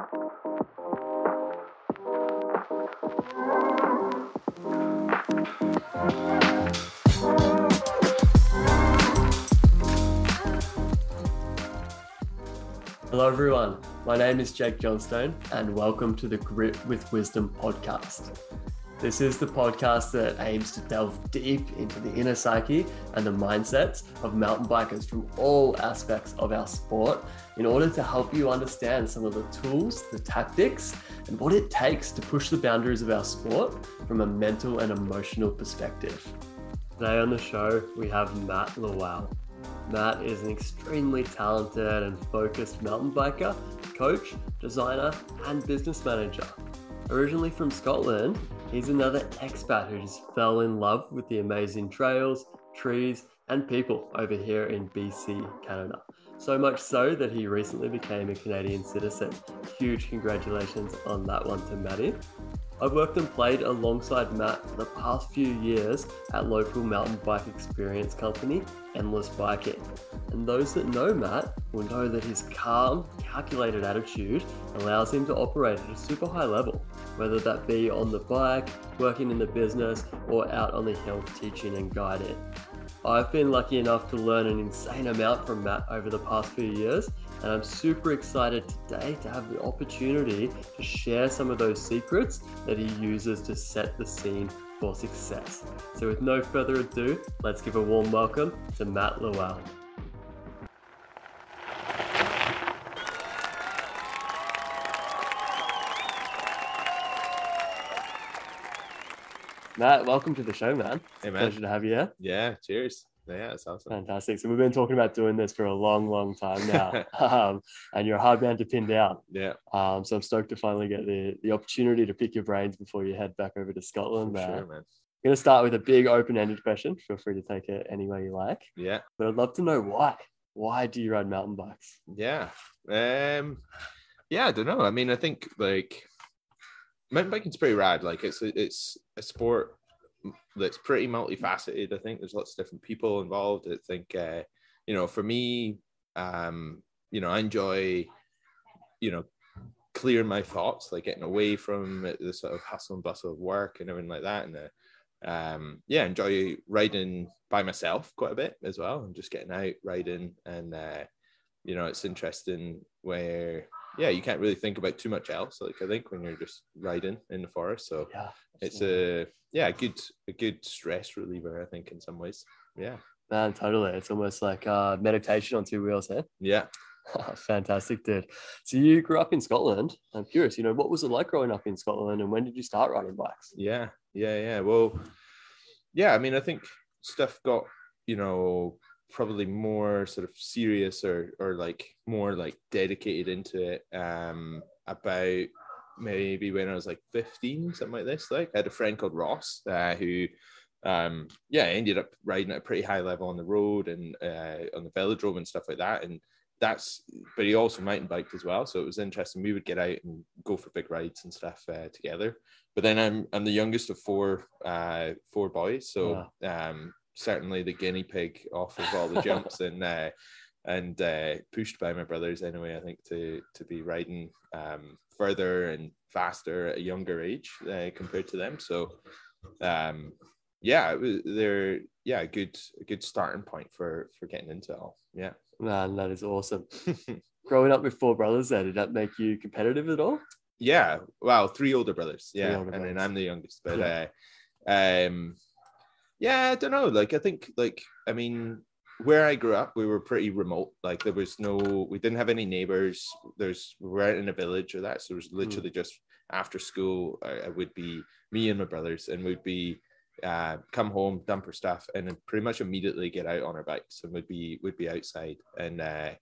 Hello everyone, my name is Jake Johnstone and welcome to the Grit with Wisdom podcast. This is the podcast that aims to delve deep into the inner psyche and the mindsets of mountain bikers from all aspects of our sport in order to help you understand some of the tools, the tactics, and what it takes to push the boundaries of our sport from a mental and emotional perspective. Today on the show, we have Matt Lowell. Matt is an extremely talented and focused mountain biker, coach, designer, and business manager. Originally from Scotland, he's another expat who just fell in love with the amazing trails, trees, and people over here in BC, Canada. So much so that he recently became a Canadian citizen. Huge congratulations on that one to Matty. I've worked and played alongside Matt for the past few years at local mountain bike experience company, Endless Biking. And those that know Matt will know that his calm, calculated attitude allows him to operate at a super high level, whether that be on the bike, working in the business, or out on the hill teaching and guiding. I've been lucky enough to learn an insane amount from Matt over the past few years, and I'm super excited today to have the opportunity to share some of those secrets that he uses to set the scene for success. So with no further ado, let's give a warm welcome to Matt Lowell. Matt, welcome to the show, man. Hey, man. Pleasure to have you here. Yeah, cheers. Yeah, it's awesome. Fantastic. So we've been talking about doing this for a long time now, and you're a hard man to pin down. Yeah. So I'm stoked to finally get the opportunity to pick your brains before you head back over to Scotland. Sure, man. I'm going to start with a big open-ended question. Feel free to take it any way you like. Yeah. But I'd love to know why. Why do you ride mountain bikes? Yeah. I don't know. I mean, I think like mountain biking's pretty rad. Like it's a sport that's pretty multifaceted. I think there's lots of different people involved. I think for me, I enjoy clearing my thoughts, like getting away from the sort of hustle and bustle of work and everything like that, and enjoy riding by myself quite a bit as well, and just getting out riding. And it's interesting where you can't really think about too much else, like I think when you're just riding in the forest. So it's a good stress reliever, I think, in some ways. Yeah, man, totally. It's almost like meditation on two wheels, eh? Yeah. Fantastic, dude. So you grew up in Scotland. I'm curious, what was it like growing up in Scotland, and when did you start riding bikes? Yeah. Well, I mean, I think stuff got, probably more sort of serious or like more like dedicated into it about maybe when I was like 15, something like this. Like I had a friend called Ross who ended up riding at a pretty high level on the road and on the velodrome and stuff like that. And but he also mountain biked as well, so it was interesting. We would get out and go for big rides and stuff together. But then I'm the youngest of four boys, so certainly the guinea pig off of all the jumps and pushed by my brothers anyway, I think, to be riding further and faster at a younger age compared to them. So they're a good starting point for getting into it all. Yeah, man, that is awesome. Growing up with four brothers there, did that make you competitive at all? Yeah, well, three older brothers, and then I'm the youngest. But I don't know. Like I think, I mean, where I grew up, we were pretty remote. Like we didn't have any neighbors. We weren't in a village or that, so it was literally just after school. It would be me and my brothers, and we'd be come home, dump our stuff, and then pretty much immediately get out on our bikes, and we'd be outside. And I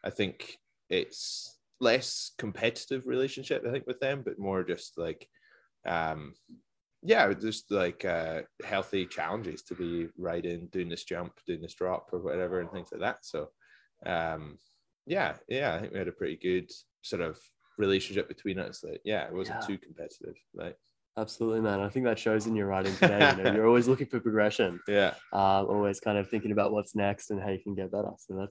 think it's less competitive relationship, I think, with them, but more just like healthy challenges to be riding, doing this jump, doing this drop or whatever, and things like that. So I think we had a pretty good sort of relationship between us that it wasn't too competitive, right? Absolutely, man. I think that shows in your riding today. You're always looking for progression. Yeah. Always kind of thinking about what's next and how you can get better. So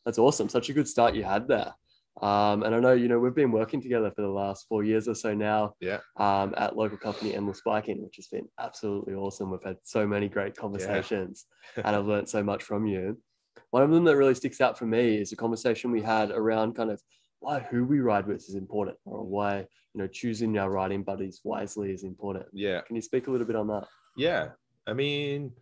that's awesome. Such a good start you had there. And I know, we've been working together for the last 4 years or so now, Yeah. At local company Endless Biking, which has been absolutely awesome. We've had so many great conversations and I've learned so much from you. One of them that really sticks out for me is a conversation we had around kind of why who we ride with is important, or why, choosing our riding buddies wisely is important. Yeah. Can you speak a little bit on that? Yeah. I mean,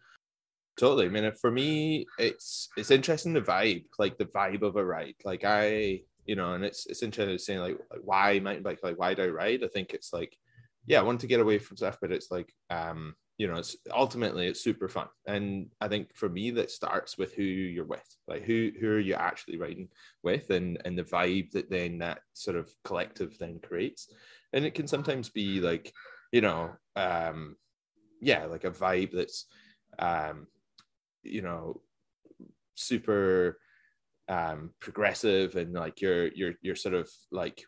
totally. I mean, for me, it's interesting the vibe of a ride. Like and it's interesting saying like why mountain bike, like why do I ride? I think it's like, I want to get away from stuff, but it's like it's ultimately it's super fun. And I think for me that starts with who you're with, like who are you actually riding with, and the vibe that then that sort of collective then creates. And it can sometimes be like, like a vibe that's super progressive, and like you're sort of like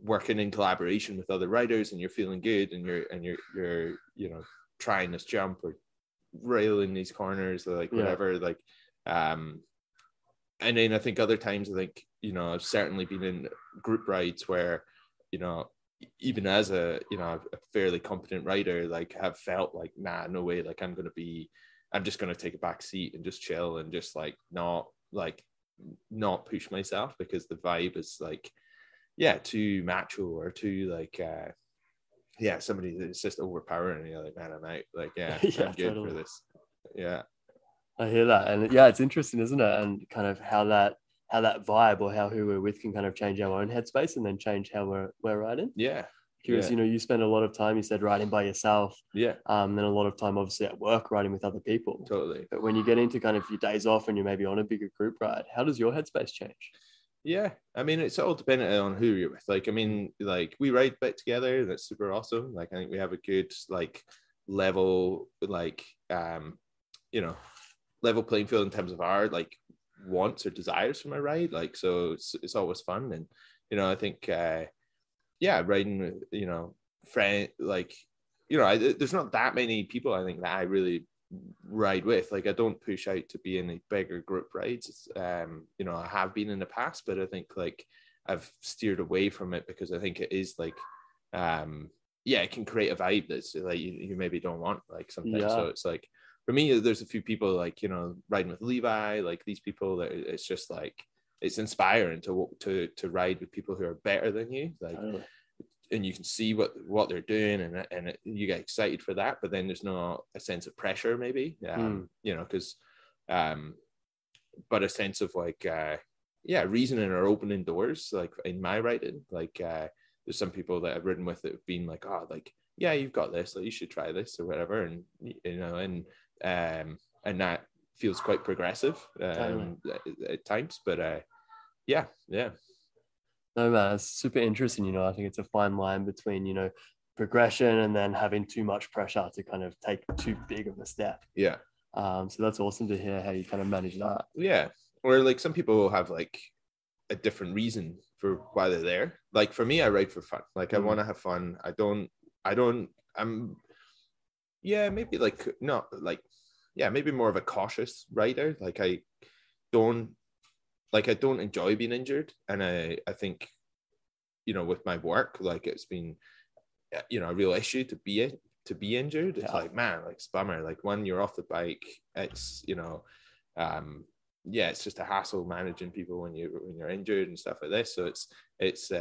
working in collaboration with other riders, and you're feeling good, and you're trying this jump or railing these corners, or like whatever, like and then I think other times, I think I've certainly been in group rides where even as a fairly competent rider, like have felt like, nah, no way, like I'm just going to take a back seat and just chill and just not push myself, because the vibe is like, too macho or too like, somebody that's just overpowering, and you're like, man, I'm out. Like, I'm good totally for this. Yeah. I hear that. And it's interesting, isn't it? And kind of how that vibe, or how who we're with, can kind of change our own headspace and then change how we're riding. Yeah. Curious, you spend a lot of time, you said, riding by yourself. Yeah. Then a lot of time obviously at work riding with other people. Totally. But when you get into kind of your days off and you're maybe on a bigger group ride, how does your headspace change? Yeah, I mean, it's all dependent on who you're with. Like, I mean, like we ride bike together. That's super awesome. Like, I think we have a good like level, like level playing field in terms of our like wants or desires from a ride. Like, so it's always fun. And I think riding with friend, like there's not that many people I think that I really ride with. Like, I don't push out to be in a bigger group rides. I have been in the past, but I think like I've steered away from it, because I think it is like it can create a vibe that's like you maybe don't want, like sometimes. So it's like, for me, there's a few people like riding with Levi, like these people that it's just like it's inspiring to ride with people who are better than you, like totally. And you can see what they're doing, and you get excited for that, but then there's not a sense of pressure, maybe, because but a sense of like reasoning or opening doors, like in my riding. Like there's some people that I've ridden with that have been like, oh, like, yeah, you've got this, like you should try this or whatever, and and that feels quite progressive at times, but yeah. No, man, it's super interesting. I think it's a fine line between, progression and then having too much pressure to kind of take too big of a step. Yeah. So that's awesome to hear how you kind of manage that. Yeah. Or like some people have like a different reason for why they're there. Like for me, I ride for fun. Like I want to have fun. Maybe like not like, maybe more of a cautious rider. Like I don't enjoy being injured. And I think, with my work, like it's been, a real issue to be injured. It's like, man, like it's a bummer. Like when you're off the bike, it's, it's just a hassle managing people when you're injured and stuff like this. So it's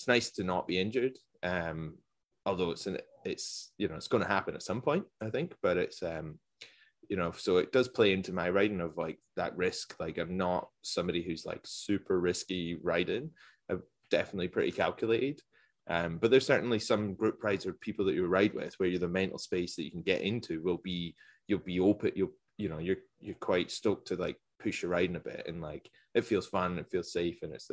nice to not be injured. Although it's going to happen at some point, I think, but it's, so it does play into my riding of like that risk. Like I'm not somebody who's like super risky riding. I'm definitely pretty calculated. But there's certainly some group rides or people that you ride with where the mental space that you can get into you'll be open. You're quite stoked to like push your riding a bit, and like it feels fun, it feels safe, and it's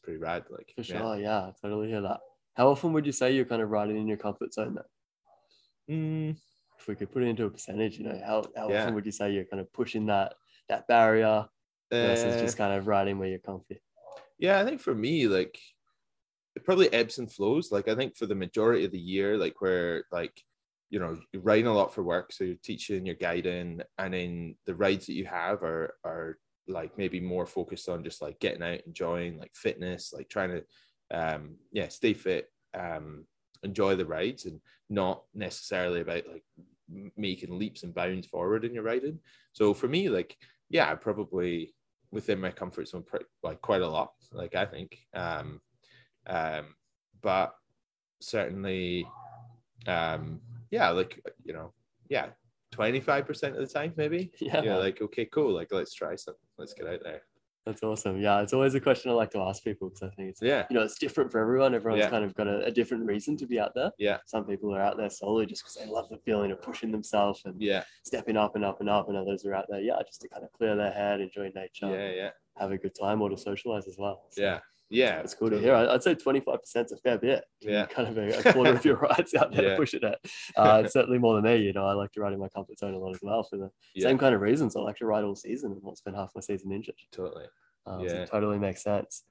pretty rad. Like for sure, I totally hear that. How often would you say you're kind of riding in your comfort zone then? If we could put it into a percentage, how often would you say you're kind of pushing that barrier versus just kind of riding where you're comfy? Yeah, I think for me, like it probably ebbs and flows. Like I think for the majority of the year, like where like, you're riding a lot for work, so you're teaching, you're guiding, and then the rides that you have are like maybe more focused on just like getting out, enjoying like fitness, like trying to stay fit, enjoy the rides, and not necessarily about like making leaps and bounds forward in your riding. So for me, like, yeah, probably within my comfort zone, like quite a lot, like I think, but certainly, like, 25% of the time, maybe. Yeah. Like, okay, cool, like let's try something, let's get out there. That's awesome. Yeah, it's always a question I like to ask people, because I think it's, it's different for everyone. Everyone's kind of got a different reason to be out there. Yeah. Some people are out there solely just because they love the feeling of pushing themselves and stepping up and up and up. And others are out there, just to kind of clear their head, enjoy nature, have a good time, or to socialize as well. So, it's cool to hear. I'd say 25% is a fair bit. Kind of a quarter of your rides out there pushing it. It's certainly more than me. I like to ride in my comfort zone a lot as well for the same kind of reasons. I like to ride all season and not spend half my season injured. Totally. So it totally makes sense.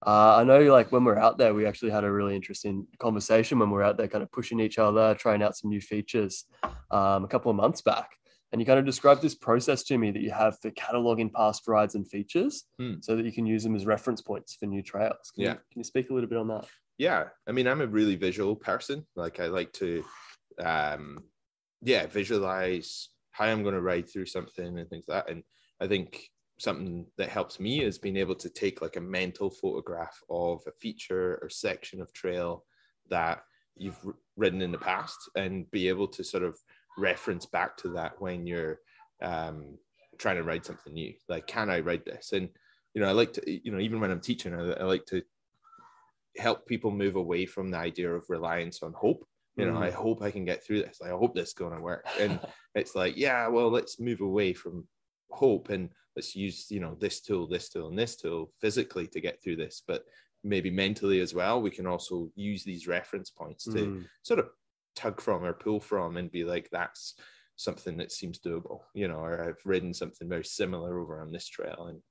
I know, like, when we're out there, we actually had a really interesting conversation when we're out there kind of pushing each other, trying out some new features a couple of months back. And you kind of described this process to me that you have for cataloging past rides and features so that you can use them as reference points for new trails. Can you speak a little bit on that? Yeah. I mean, I'm a really visual person. Like, I like to, visualize how I'm going to ride through something and things like that. And I think something that helps me is being able to take like a mental photograph of a feature or section of trail that you've ridden in the past, and be able to sort of reference back to that when you're trying to ride something new. Like, can I ride this? And I like to, even when I'm teaching, I like to help people move away from the idea of reliance on hope. I hope I can get through this. I hope this is going to work. And it's like, well, let's move away from hope and let's use this tool, and this tool physically to get through this, but maybe mentally as well. We can also use these reference points to sort of tug from or pull from and be like, that's something that seems doable, or I've ridden something very similar over on this trail. And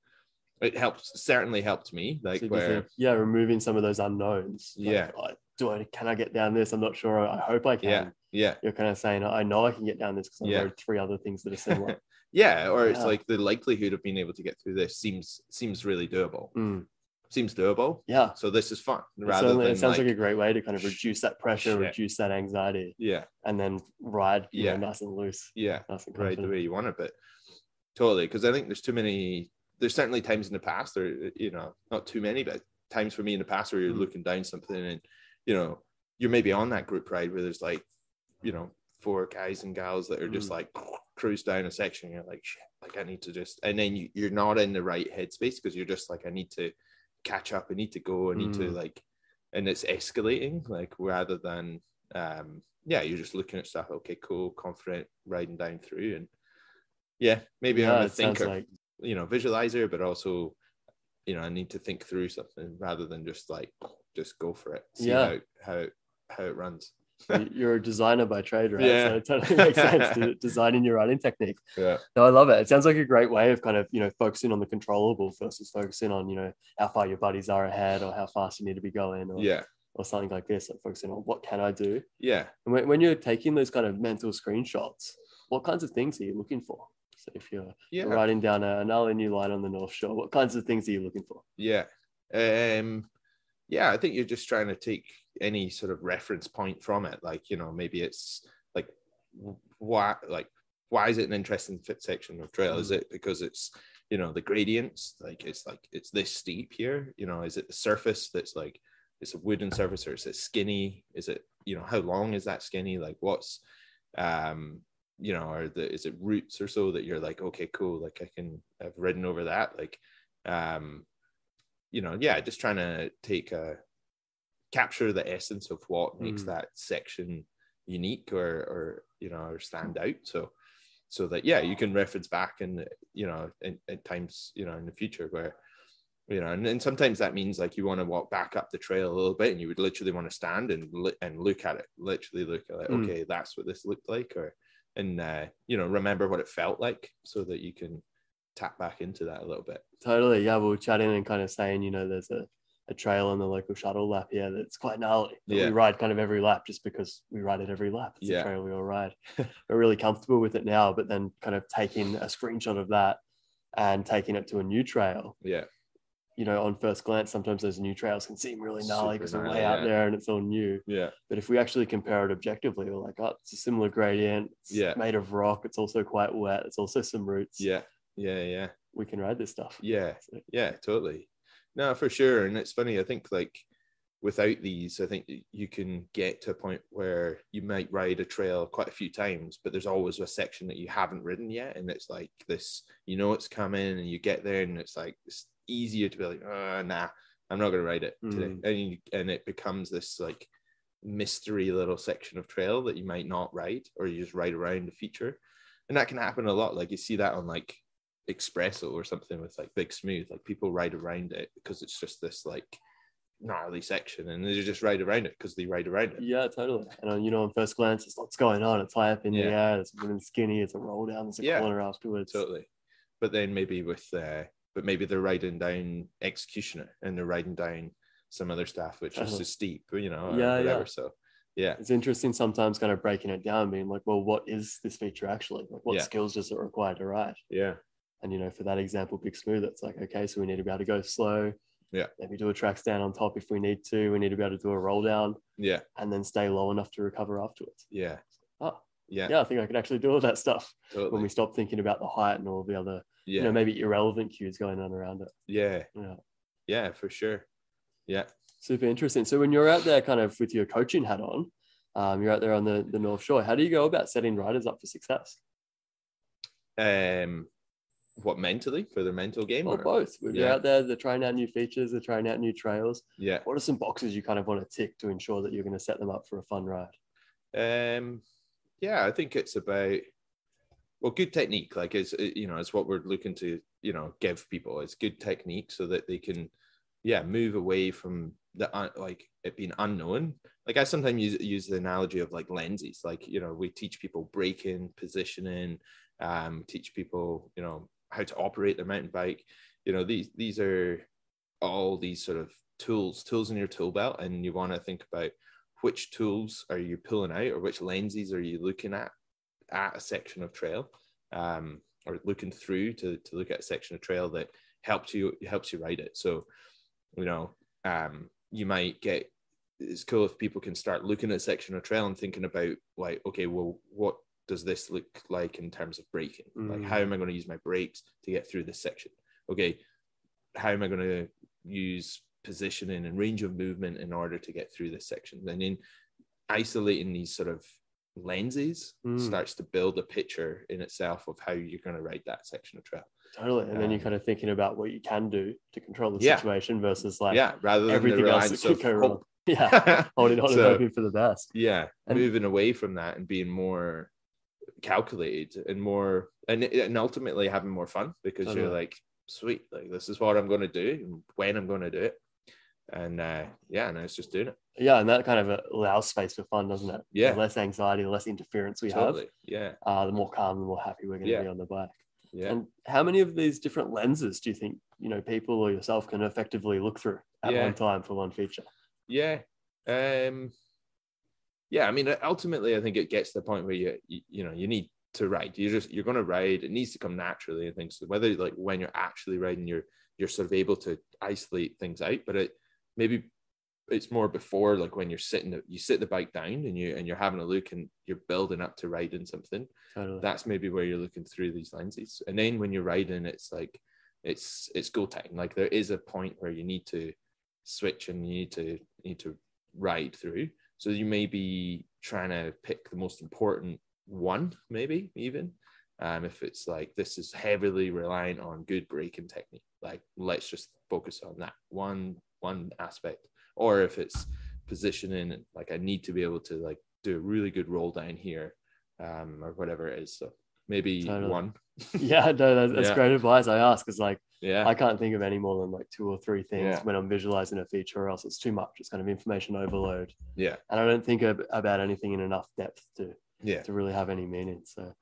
it certainly helped me, like, so removing some of those unknowns. Can I get down this? I'm not sure. I hope I can. You're kind of saying, I know I can get down this because I've rode 3 other things that are similar. It's like the likelihood of being able to get through this seems really doable. Seems doable. So this is fun. It sounds like a great way to kind of reduce that pressure, reduce that anxiety. And then ride, nice and loose. Nice and ride the way you want it. But totally, because I think there's certainly times in the past, or not too many, but times for me in the past where you're looking down something and you're maybe on that group ride where there's like 4 guys and gals that are just like cruise down a section, and you're like, shit, like I need to just, and then you're not in the right headspace because you're just like, I need to catch up, I need to go, I need to like, and it's escalating, like, rather than you're just looking at stuff, okay, cool, confident, riding down through. And maybe I'm a thinker, visualizer, but also I need to think through something rather than just just go for it, see how it runs. You're a designer by trade, right? So it totally makes sense to designing your riding technique. No, I love it. It sounds like a great way of kind of focusing on the controllable versus focusing on how far your buddies are ahead, or how fast you need to be going, or something like this, like focusing on what can I do. And when you're taking those kind of mental screenshots, what kinds of things are you looking for? So if you're riding down another new line on the North Shore, what kinds of things are you looking for? I think you're just trying to take any sort of reference point from it. Like, maybe it's like, why is it an interesting fit section of trail? Is it because it's, the gradients, like it's this steep here, is it the surface that's like, it's a wooden surface, or is it skinny? Is it, how long is that skinny? Like, what's, is it roots or so that you're like, okay, cool, like I've ridden over that, like, just trying to capture the essence of what makes that section unique or stand out. So that, you can reference back and, at times, in the future where, and sometimes that means like you want to walk back up the trail a little bit and you would literally want to stand and look at it, okay, that's what this looked like, and remember what it felt like so that you can tap back into that a little bit. Totally. We were chatting and kind of saying, there's a trail on the local shuttle lap here that's quite gnarly. We ride kind of every lap just because we ride it every lap. It's a trail we all ride. We're really comfortable with it now, but then kind of taking a screenshot of that and taking it to a new trail. Yeah. You know, on first glance, sometimes those new trails can seem really gnarly because they're way out there and it's all new. Yeah. But if we actually compare it objectively, we're like, oh, it's a similar gradient. It's made of rock. It's also quite wet. It's also some roots. Yeah. We can ride this stuff. Yeah. Yeah, totally. No, for sure. And it's funny. I think like without these, I think you can get to a point where you might ride a trail quite a few times, but there's always a section that you haven't ridden yet. And it's like this, you know, it's coming and you get there and it's like, it's easier to be like, nah, I'm not going to ride it today. And it becomes this like mystery little section of trail that you might not ride, or you just ride around the feature. And that can happen a lot. Like you see that on like Espresso or something with like Big Smooth, like people ride around it because it's just this like gnarly section and they just ride around it because they ride around it. Yeah, totally. And you know, on first glance, it's what's going on. It's high up in the air. It's really skinny. It's a roll down. There's a corner afterwards. Totally. But then maybe but maybe they're riding down Executioner and they're riding down some other stuff which is too steep, you know, or whatever. So it's interesting sometimes kind of breaking it down, being like, well, what is this feature actually? Like, what skills does it require to ride? Yeah. And, you know, for that example, Big Smooth, it's like, okay, so we need to be able to go slow. Yeah. Maybe do a track stand on top if we need to. We need to be able to do a roll down. Yeah. And then stay low enough to recover afterwards. Yeah. Oh, yeah. I think I could actually do all that stuff when we stop thinking about the height and all the other, you know, maybe irrelevant cues going on around it. Yeah. Yeah, for sure. Yeah. Super interesting. So when you're out there kind of with your coaching hat on, you're out there on the North Shore, how do you go about setting riders up for success? What, mentally, for their mental game? Or both. We're out there, they're trying out new features, they're trying out new trails. Yeah. What are some boxes you kind of want to tick to ensure that you're going to set them up for a fun ride? I think it's about, well, good technique. Like it's, you know, it's what we're looking to, you know, give people. It's good technique so that they can, move away from the like it being unknown. Like I sometimes use the analogy of like lenses. Like, you know, we teach people braking, positioning, teach people, you know, how to operate their mountain bike. You know, these are all these sort of tools in your tool belt, and you want to think about which tools are you pulling out, or which lenses are you looking at a section of trail, or looking through to look at a section of trail that helps you ride it. So, you know, you might get, it's cool if people can start looking at a section of trail and thinking about like, okay, well, what does this look like in terms of braking? Like, how am I going to use my brakes to get through this section? Okay, how am I going to use positioning and range of movement in order to get through this section? And then isolating these sort of lenses starts to build a picture in itself of how you're going to ride that section of trail. Totally. And then you're kind of thinking about what you can do to control the situation versus like rather than everything else that could go wrong. Holding on and hoping for the best. And moving away from that and being more calculated and more, and ultimately having more fun, because you're like, sweet, like this is what I'm going to do and when I'm going to do it. And now it's just doing it. And that kind of allows space for fun, doesn't it? The less anxiety, the less interference we have. The more calm, the more happy we're going to be on the bike. And how many of these different lenses do you think, you know, people or yourself can effectively look through at one time for one feature? I mean, ultimately, I think it gets to the point where you need to ride. You're going to ride. It needs to come naturally, I think. So whether like when you're actually riding, you're sort of able to isolate things out, but maybe it's more before, like when you sit the bike down and you're having a look and you're building up to riding something. That's maybe where you're looking through these lenses. And then when you're riding, it's like it's go time. Like there is a point where you need to switch and you need to ride through. So you may be trying to pick the most important one, maybe even if it's like this is heavily reliant on good braking technique. Like let's just focus on that one aspect. Or if it's positioning, like I need to be able to like do a really good roll down here, or whatever it is. So maybe one. That's great advice. I ask because like I can't think of any more than like 2 or 3 things when I'm visualizing a feature, or else it's too much. It's kind of information overload. And I don't think about anything in enough depth to really have any meaning. So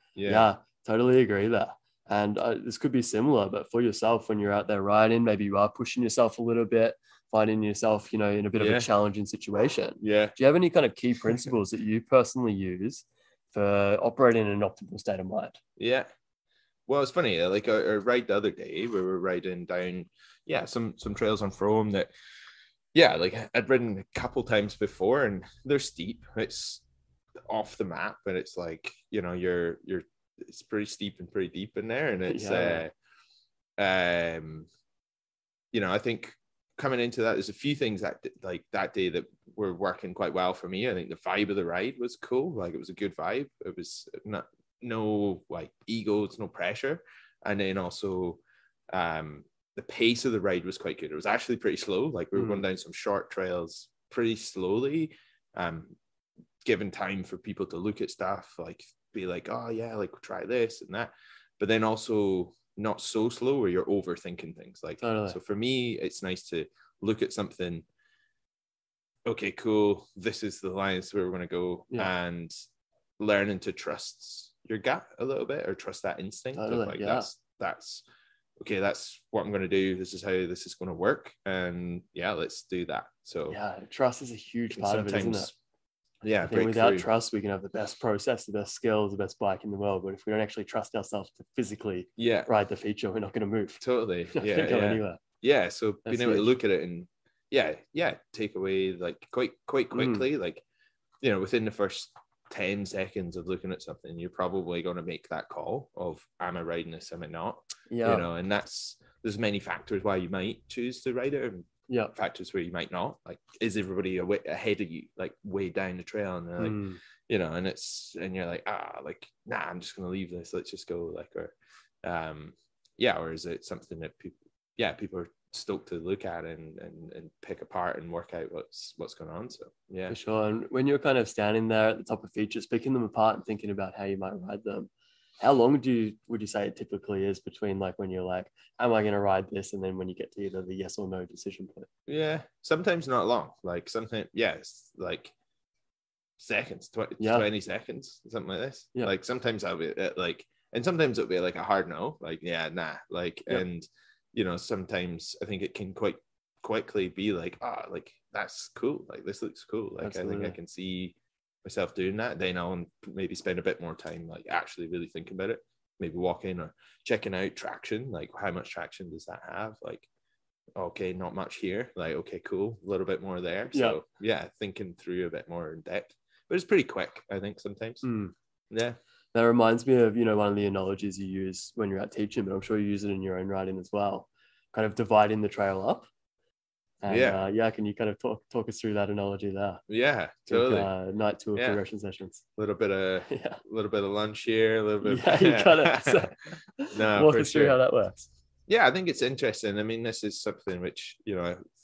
totally agree there. And this could be similar, but for yourself, when you're out there riding, maybe you are pushing yourself a little bit, finding yourself, you know, in a bit of a challenging situation. Do you have any kind of key principles that you personally use for operating in an optimal state of mind? Well, it's funny. Like a ride the other day, we were riding down, some trails on Frome that, like I'd ridden a couple times before, and they're steep. It's off the map, and it's like, it's pretty steep and pretty deep in there, and it's I think coming into that, there's a few things that like that day that were working quite well for me. I think the vibe of the ride was cool. Like it was a good vibe. It was no like ego, it's no pressure. And then also the pace of the ride was quite good. It was actually pretty slow. Like we were going down some short trails pretty slowly, given time for people to look at stuff, like be like, oh yeah, like try this and that. But then also not so slow where you're overthinking things. Like So for me, it's nice to look at something. Okay, cool. This is the lines where we're going to go, and learning to trust your gut a little bit, or trust that instinct of like that's okay. That's what I'm going to do. This is how this is going to work, and let's do that. So trust is a huge part of it, isn't it? Yeah, I think without trust, we can have the best process, the best skills, the best bike in the world. But if we don't actually trust ourselves to physically ride the feature, we're not going to move. Totally. Go anywhere. Yeah. So being able to look at it and take away like quite quickly, like, within the first 10 seconds of looking at something, you're probably going to make that call of, am I riding this? Am I not? Yeah. And there's many factors why you might choose to ride it. Factors where you might not. Like, is everybody ahead of you, like way down the trail, and they're like, and you're like, nah, I'm just gonna leave this. Let's just go, like, or is it something that people are stoked to look at and pick apart and work out what's going on. So for sure. And when you're kind of standing there at the top of features, picking them apart and thinking about how you might ride them, how long would you say it typically is between like when you're like, am I going to ride this? And then when you get to either the yes or no decision point? Yeah. Sometimes not long. Like sometimes, it's like seconds, 20 seconds, something like this. Yeah. Like sometimes I'll be like, and sometimes it'll be like a hard no, like, nah. Like, and, sometimes I think it can quite quickly be like, like, that's cool. Like, this looks cool. Like, absolutely. I think I can see myself doing that. Then I'll maybe spend a bit more time like actually really thinking about it, maybe walking or checking out traction, like how much traction does that have, like, okay, not much here, like, okay, cool, a little bit more there. So thinking through a bit more in depth, but it's pretty quick, I think, sometimes. That reminds me of one of the analogies you use when you're out teaching, but I'm sure you use it in your own riding as well, kind of dividing the trail up. And can you kind of talk us through that analogy there? Yeah, totally. Night tour progression sessions. A little bit of lunch here, a little bit. You gotta walk us through how that works. Yeah, I think it's interesting. I mean, this is something which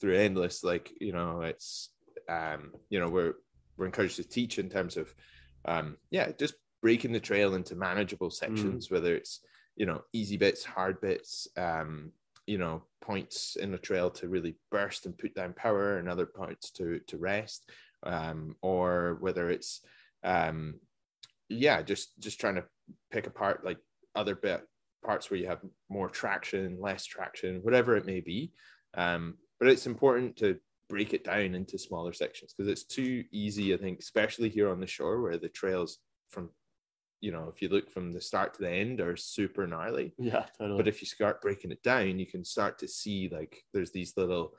through Endless, like it's we're encouraged to teach in terms of just breaking the trail into manageable sections, whether it's easy bits, hard bits, points in the trail to really burst and put down power, and other points to rest, or whether it's just trying to pick apart like other parts where you have more traction, less traction, whatever it may be. But it's important to break it down into smaller sections, because it's too easy, I think, especially here on the shore, where the trails from if you look from the start to the end, are super gnarly. Yeah, totally. But if you start breaking it down, you can start to see like there's these little,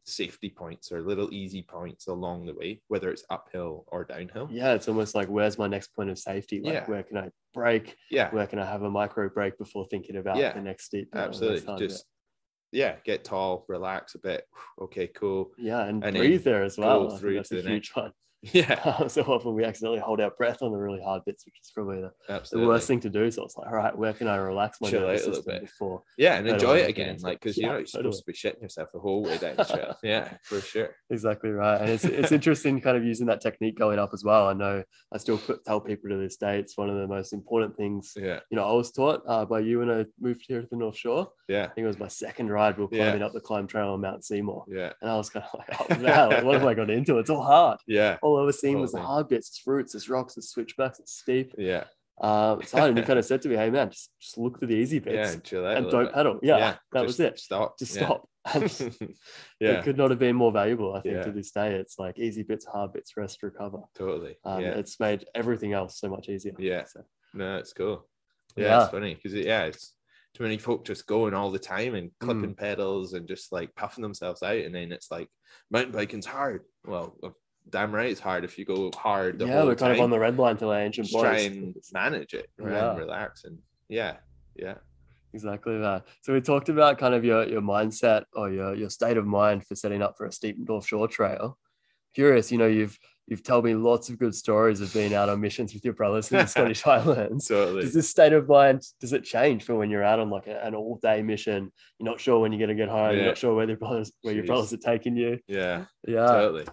safety points or little easy points along the way, whether it's uphill or downhill. Yeah, it's almost like, where's my next point of safety? Like, where can I brake? Yeah. Where can I have a micro break before thinking about the next steep? Absolutely. Just get tall, relax a bit. Okay, cool. Yeah, and breathe there as well. Go through that's to a the huge next one. Yeah. So often we accidentally hold our breath on the really hard bits, which is probably the worst thing to do. So it's like, all right, where can I relax my nervous system before? Yeah, and enjoy it again, like, because you're supposed to be shitting yourself the whole way down the trail. Yeah, for sure. Exactly right. And it's interesting kind of using that technique going up as well. I know I still tell people to this day, it's one of the most important things. Yeah. I was taught by you when I moved here to the North Shore. Yeah. I think it was my second ride. We were climbing up the climb trail on Mount Seymour. Yeah. And I was kind of like, oh, wow, what have I got into? It's all hard. Yeah. All I was seeing was the hard bits, it's roots, it's rocks, it's switchbacks, it's steep. Yeah. It's hard. And you kind of said to me, hey man, just look for the easy bits and chill out and don't pedal. That was it. Stop. Just stop. It could not have been more valuable, I think, to this day. It's like easy bits, hard bits, rest, recover. Totally. It's made everything else so much easier. Yeah. So. No, it's cool. Yeah, it's funny because it's too many folk just going all the time and clipping pedals and just like puffing themselves out, and then it's like mountain biking's hard. Well, damn right it's hard if you go hard the whole we're kind time. of on the red line to ancient boys. Try and manage it, right? And relax, and exactly that. So we talked about kind of your mindset or your state of mind for setting up for a steep North Shore trail. Curious, you've told me lots of good stories of being out on missions with your brothers in the Scottish Highlands. Totally. Does this state of mind, does it change for when you're out on like an all-day mission? You're not sure when you're going to get home. You're not sure where your brothers are taking you. Yeah, totally.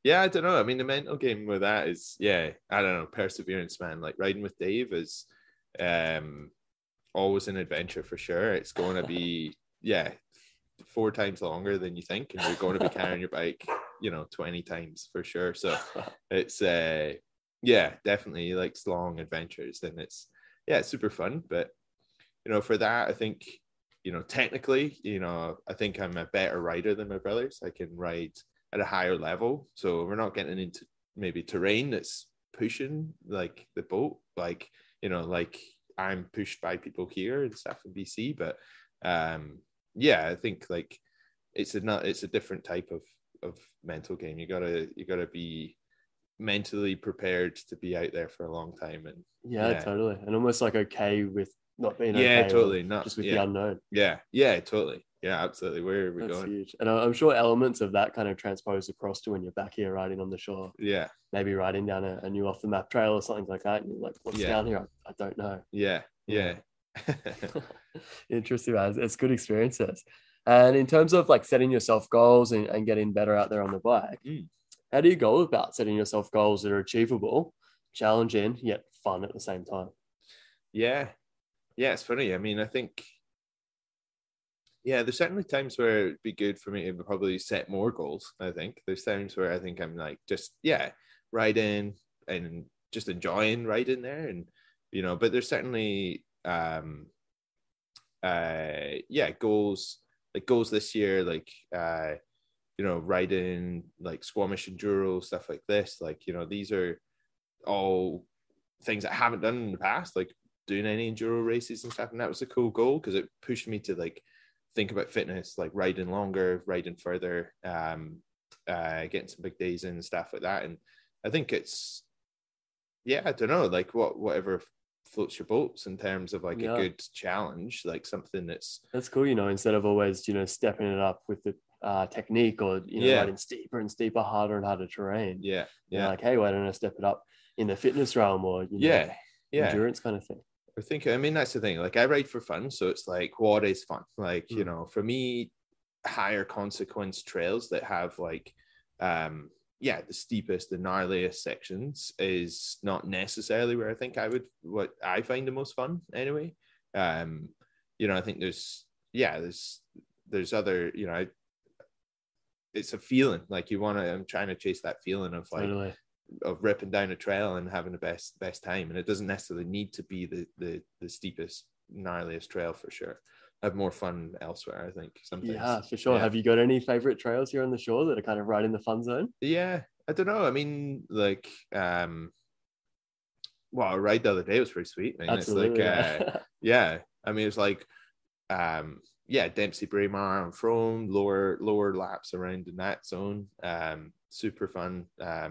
Yeah, I don't know. I mean, the mental game with that is, I don't know, perseverance, man. Like riding with Dave is always an adventure for sure. It's going to be, 4 times longer than you think, and you're going to be carrying your bike 20 times for sure. So it's definitely like long adventures, and it's super fun. But for that, I think technically I think I'm a better rider than my brothers. I can ride at a higher level, so we're not getting into maybe terrain that's pushing like the boat, like like I'm pushed by people here and stuff in BC. But I think like it's a different type of mental game. You gotta be mentally prepared to be out there for a long time, and totally, and almost like okay with not being okay, totally, not just with the unknown. Totally, absolutely. Where are we going? Huge. And I'm sure elements of that kind of transpose across to when you're back here riding on the shore. Maybe riding down a new off the map trail or something like that, and you're like, what's down here? I don't know. Interesting, man. It's good experiences. And in terms of like setting yourself goals and getting better out there on the bike, how do you go about setting yourself goals that are achievable, challenging, yet fun at the same time? It's funny. I mean, I think, there's certainly times where it'd be good for me to probably set more goals. I think there's times where I think I'm like, just, riding and just enjoying riding there. And, but there's certainly, goals this year, like riding like Squamish Enduro, stuff like this. Like these are all things I haven't done in the past, like doing any enduro races and stuff, and that was a cool goal because it pushed me to like think about fitness, like riding longer, riding further, getting some big days in and stuff like that. And I think it's I don't know, like whatever floats your boats in terms of like a good challenge, like something that's cool, instead of always stepping it up with the technique or riding steeper and steeper, harder and harder terrain. Like, hey, why don't I step it up in the fitness realm or endurance kind of thing. I mean that's the thing, like I ride for fun, so it's like, what is fun? Like for me, higher consequence trails that have like the steepest, the gnarliest sections is not necessarily where I think what I find the most fun anyway. I think there's other, it's a feeling like I'm trying to chase that feeling of like, totally, of ripping down a trail and having the best time. And it doesn't necessarily need to be the steepest, gnarliest trail for sure. Have more fun elsewhere, I think, sometimes. Yeah, for sure. Have you got any favorite trails here on the shore that are kind of right in the fun zone? I don't know. I mean, like our ride the other day was pretty sweet. I mean, absolutely, it's like I mean, it's like Dempsey, Braemar and Frome, lower laps around in that zone, super fun. I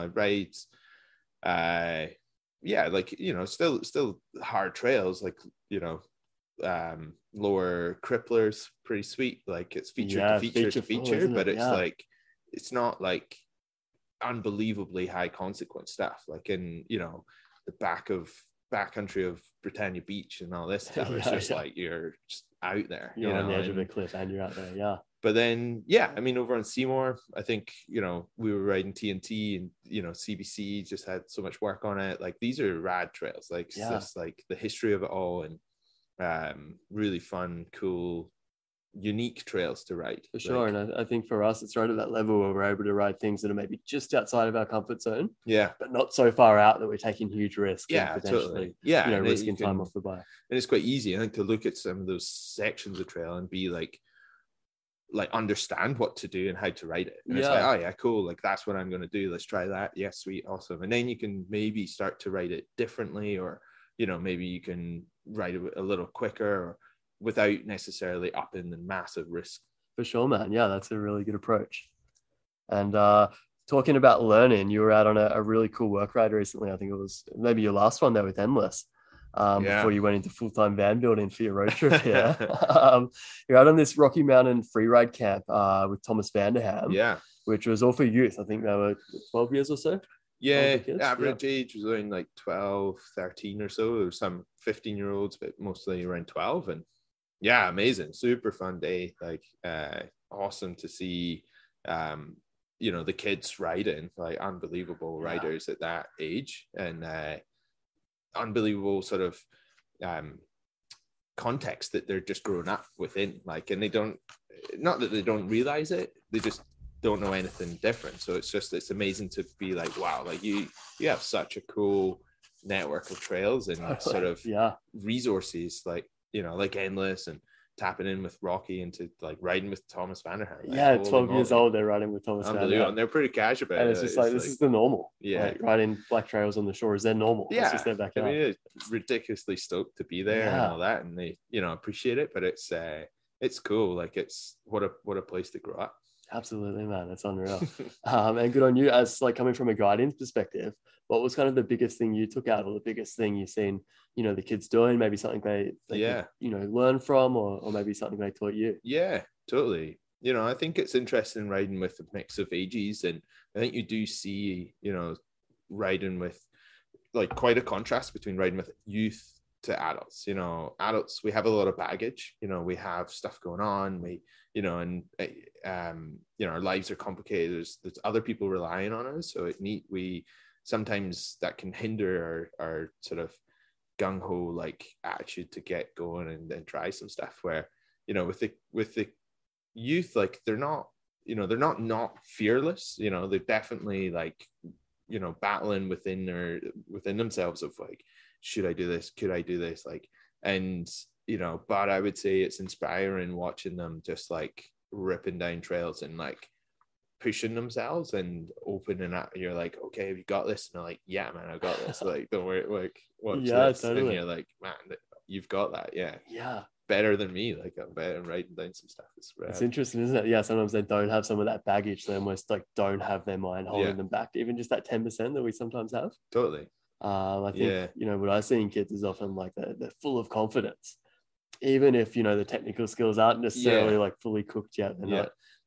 ride still hard trails, like lower Cripplers, pretty sweet, like it's feature to feature, but it's like it's not like unbelievably high consequence stuff, like in the backcountry of Britannia Beach and all this stuff. It's just like you're just out there, you're on the edge of a cliff and you're out there. But then I mean, over on Seymour, I think we were riding TNT, and CBC just had so much work on it. Like these are rad trails, like it's just like the history of it all, and really fun, cool, unique trails to ride for sure. And I think for us it's right at that level where we're able to ride things that are maybe just outside of our comfort zone, but not so far out that we're taking huge risks, totally, risking time off the bike. And it's quite easy, I think, to look at some of those sections of trail and be like understand what to do and how to ride it, and it's like, oh yeah, cool, like that's what I'm going to do, let's try that, sweet, awesome. And then you can maybe start to ride it differently, or maybe you can ride a little quicker or without necessarily upping the massive risk. For sure, man. Yeah, that's a really good approach. And talking about learning, you were out on a really cool work ride recently. I think it was maybe your last one there with Endless, before you went into full-time van building for your road trip here. You're out on this Rocky Mountain free ride camp with Thomas Vanderham, which was all for youth. I think they were 12 years or so. Yeah, average age was around like 12, 13 or so. There was some 15-year-olds, but mostly around 12. And yeah, amazing. Super fun day. Like awesome to see the kids riding, like unbelievable riders at that age, and unbelievable sort of context that they're just growing up within. Like, and they don't, not that they don't realize it, they just don't know anything different. So it's amazing to be like, wow, like you have such a cool network of trails and sort of resources, like, like Endless and tapping in with Rocky into like riding with Thomas Vanderham. Like, 12 years old, they're riding with Thomas Vanderham. And they're pretty cash about it. And it's just like, this is the normal. Yeah. Like riding black trails on the shore is their normal. Yeah. It's just their backyard. I mean, it's ridiculously stoked to be there and all that. And they, appreciate it, but it's cool. Like it's what a place to grow up. Absolutely, man. That's unreal. And good on you. As like coming from a guidance perspective, what was kind of the biggest thing you took out, or the biggest thing you've seen, the kids doing, maybe something they could, learn from, or maybe something they taught you? Yeah, totally. I think it's interesting riding with a mix of ages, and I think you do see, riding with like quite a contrast between riding with youth to adults. Adults, we have a lot of baggage, we have stuff going on, our lives are complicated. There's other people relying on us, so we sometimes that can hinder our sort of gung-ho like attitude to get going and then try some stuff, where with the youth, like they're not fearless. They're definitely like battling within themselves of like, should I do this, could I do this, like, and but I would say it's inspiring watching them just like ripping down trails and like pushing themselves and opening up. You're like, okay, have you got this? And they're like, yeah, man, I got this. Like, don't worry, like, watch this. Totally. And you're like, man, you've got that. Yeah, better than me. Like, I'm better at writing down some stuff. It's interesting, isn't it? Yeah, sometimes they don't have some of that baggage. They almost like don't have their mind holding them back, even just that 10% that we sometimes have. Totally. I think what I see in kids is often like they're full of confidence, even if the technical skills aren't necessarily like fully cooked yet.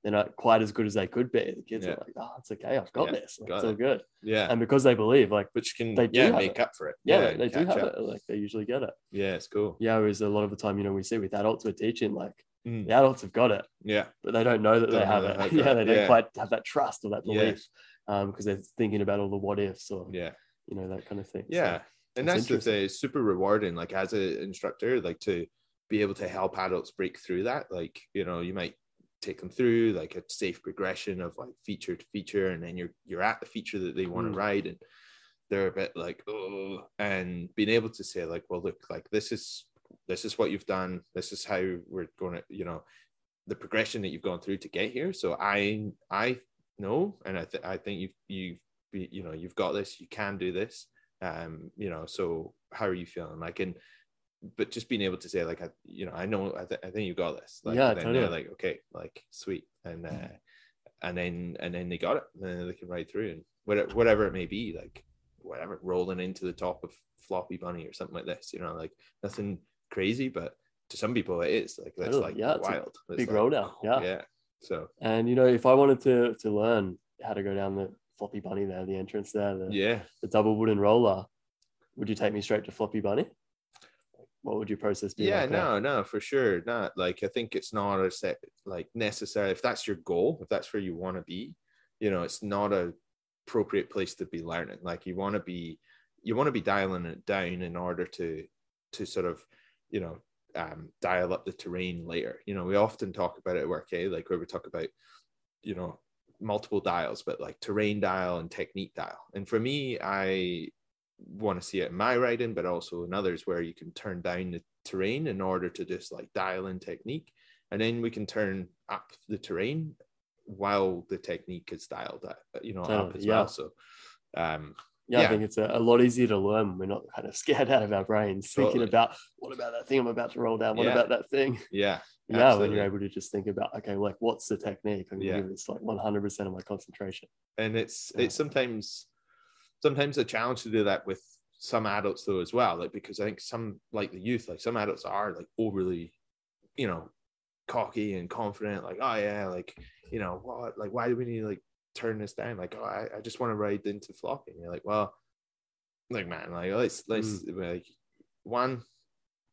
They're not quite as good as they could be. The kids are like, oh, it's okay, I've got this. Like, it's all good. Yeah. And because they believe, like, which can they do make up for it. They do have it. Like, they usually get it. Yeah, it's cool. Yeah, whereas a lot of the time, we see with adults we're teaching, like the adults have got it. Yeah. But they don't know that they have it. They don't quite have that trust or that belief, because they're thinking about all the what ifs or that kind of thing. Yeah. So, and that's the thing, it's super rewarding, like as an instructor, like to be able to help adults break through that. Like, you might take them through like a safe progression of like feature to feature, and then you're at the feature that they want to ride, and they're a bit like, oh, and being able to say like, well, look, like this is what you've done, this is how we're going to, the progression that you've gone through to get here. So I know, and I think you've got this, you can do this. So how are you feeling? Like, but just being able to say like, I know, I think you got this. Like, then totally. They're like, okay, like sweet. And then they got it, and then they can ride through, and whatever it may be, like whatever, rolling into the top of Floppy Bunny or something like this, like nothing crazy, but to some people it is like, that's totally. Like wild. It's big like, roll down. Yeah. So, and if I wanted to learn how to go down the Floppy Bunny there, the entrance there, the double wooden roller, would you take me straight to Floppy Bunny? What would your process be? No, for sure not. Like, I think it's not a set, like necessary. If that's your goal, if that's where you want to be, it's not a appropriate place to be learning. Like, you want to be dialing it down in order to sort of, dial up the terrain later. We often talk about it at work, like where we talk about, multiple dials, but like terrain dial and technique dial. And for me, I want to see it in my riding, but also in others, where you can turn down the terrain in order to just like dial in technique, and then we can turn up the terrain while the technique is dialed up, up as well. So Yeah, I think it's a lot easier to learn when we're not kind of scared out of our brains thinking about, what about that thing I'm about to roll down? What about that thing? Yeah. Yeah, when you're able to just think about, okay, like what's the technique? I'm gonna give this like 100% of my concentration. And it's sometimes a challenge to do that with some adults though as well, like because I think some, like the youth, like some adults are like overly, you know, cocky and confident, like, oh yeah, like, you know what, like why do we need to like turn this down, like, oh, I just want to ride into flocking. You're like, well, like, man, like let's like, one,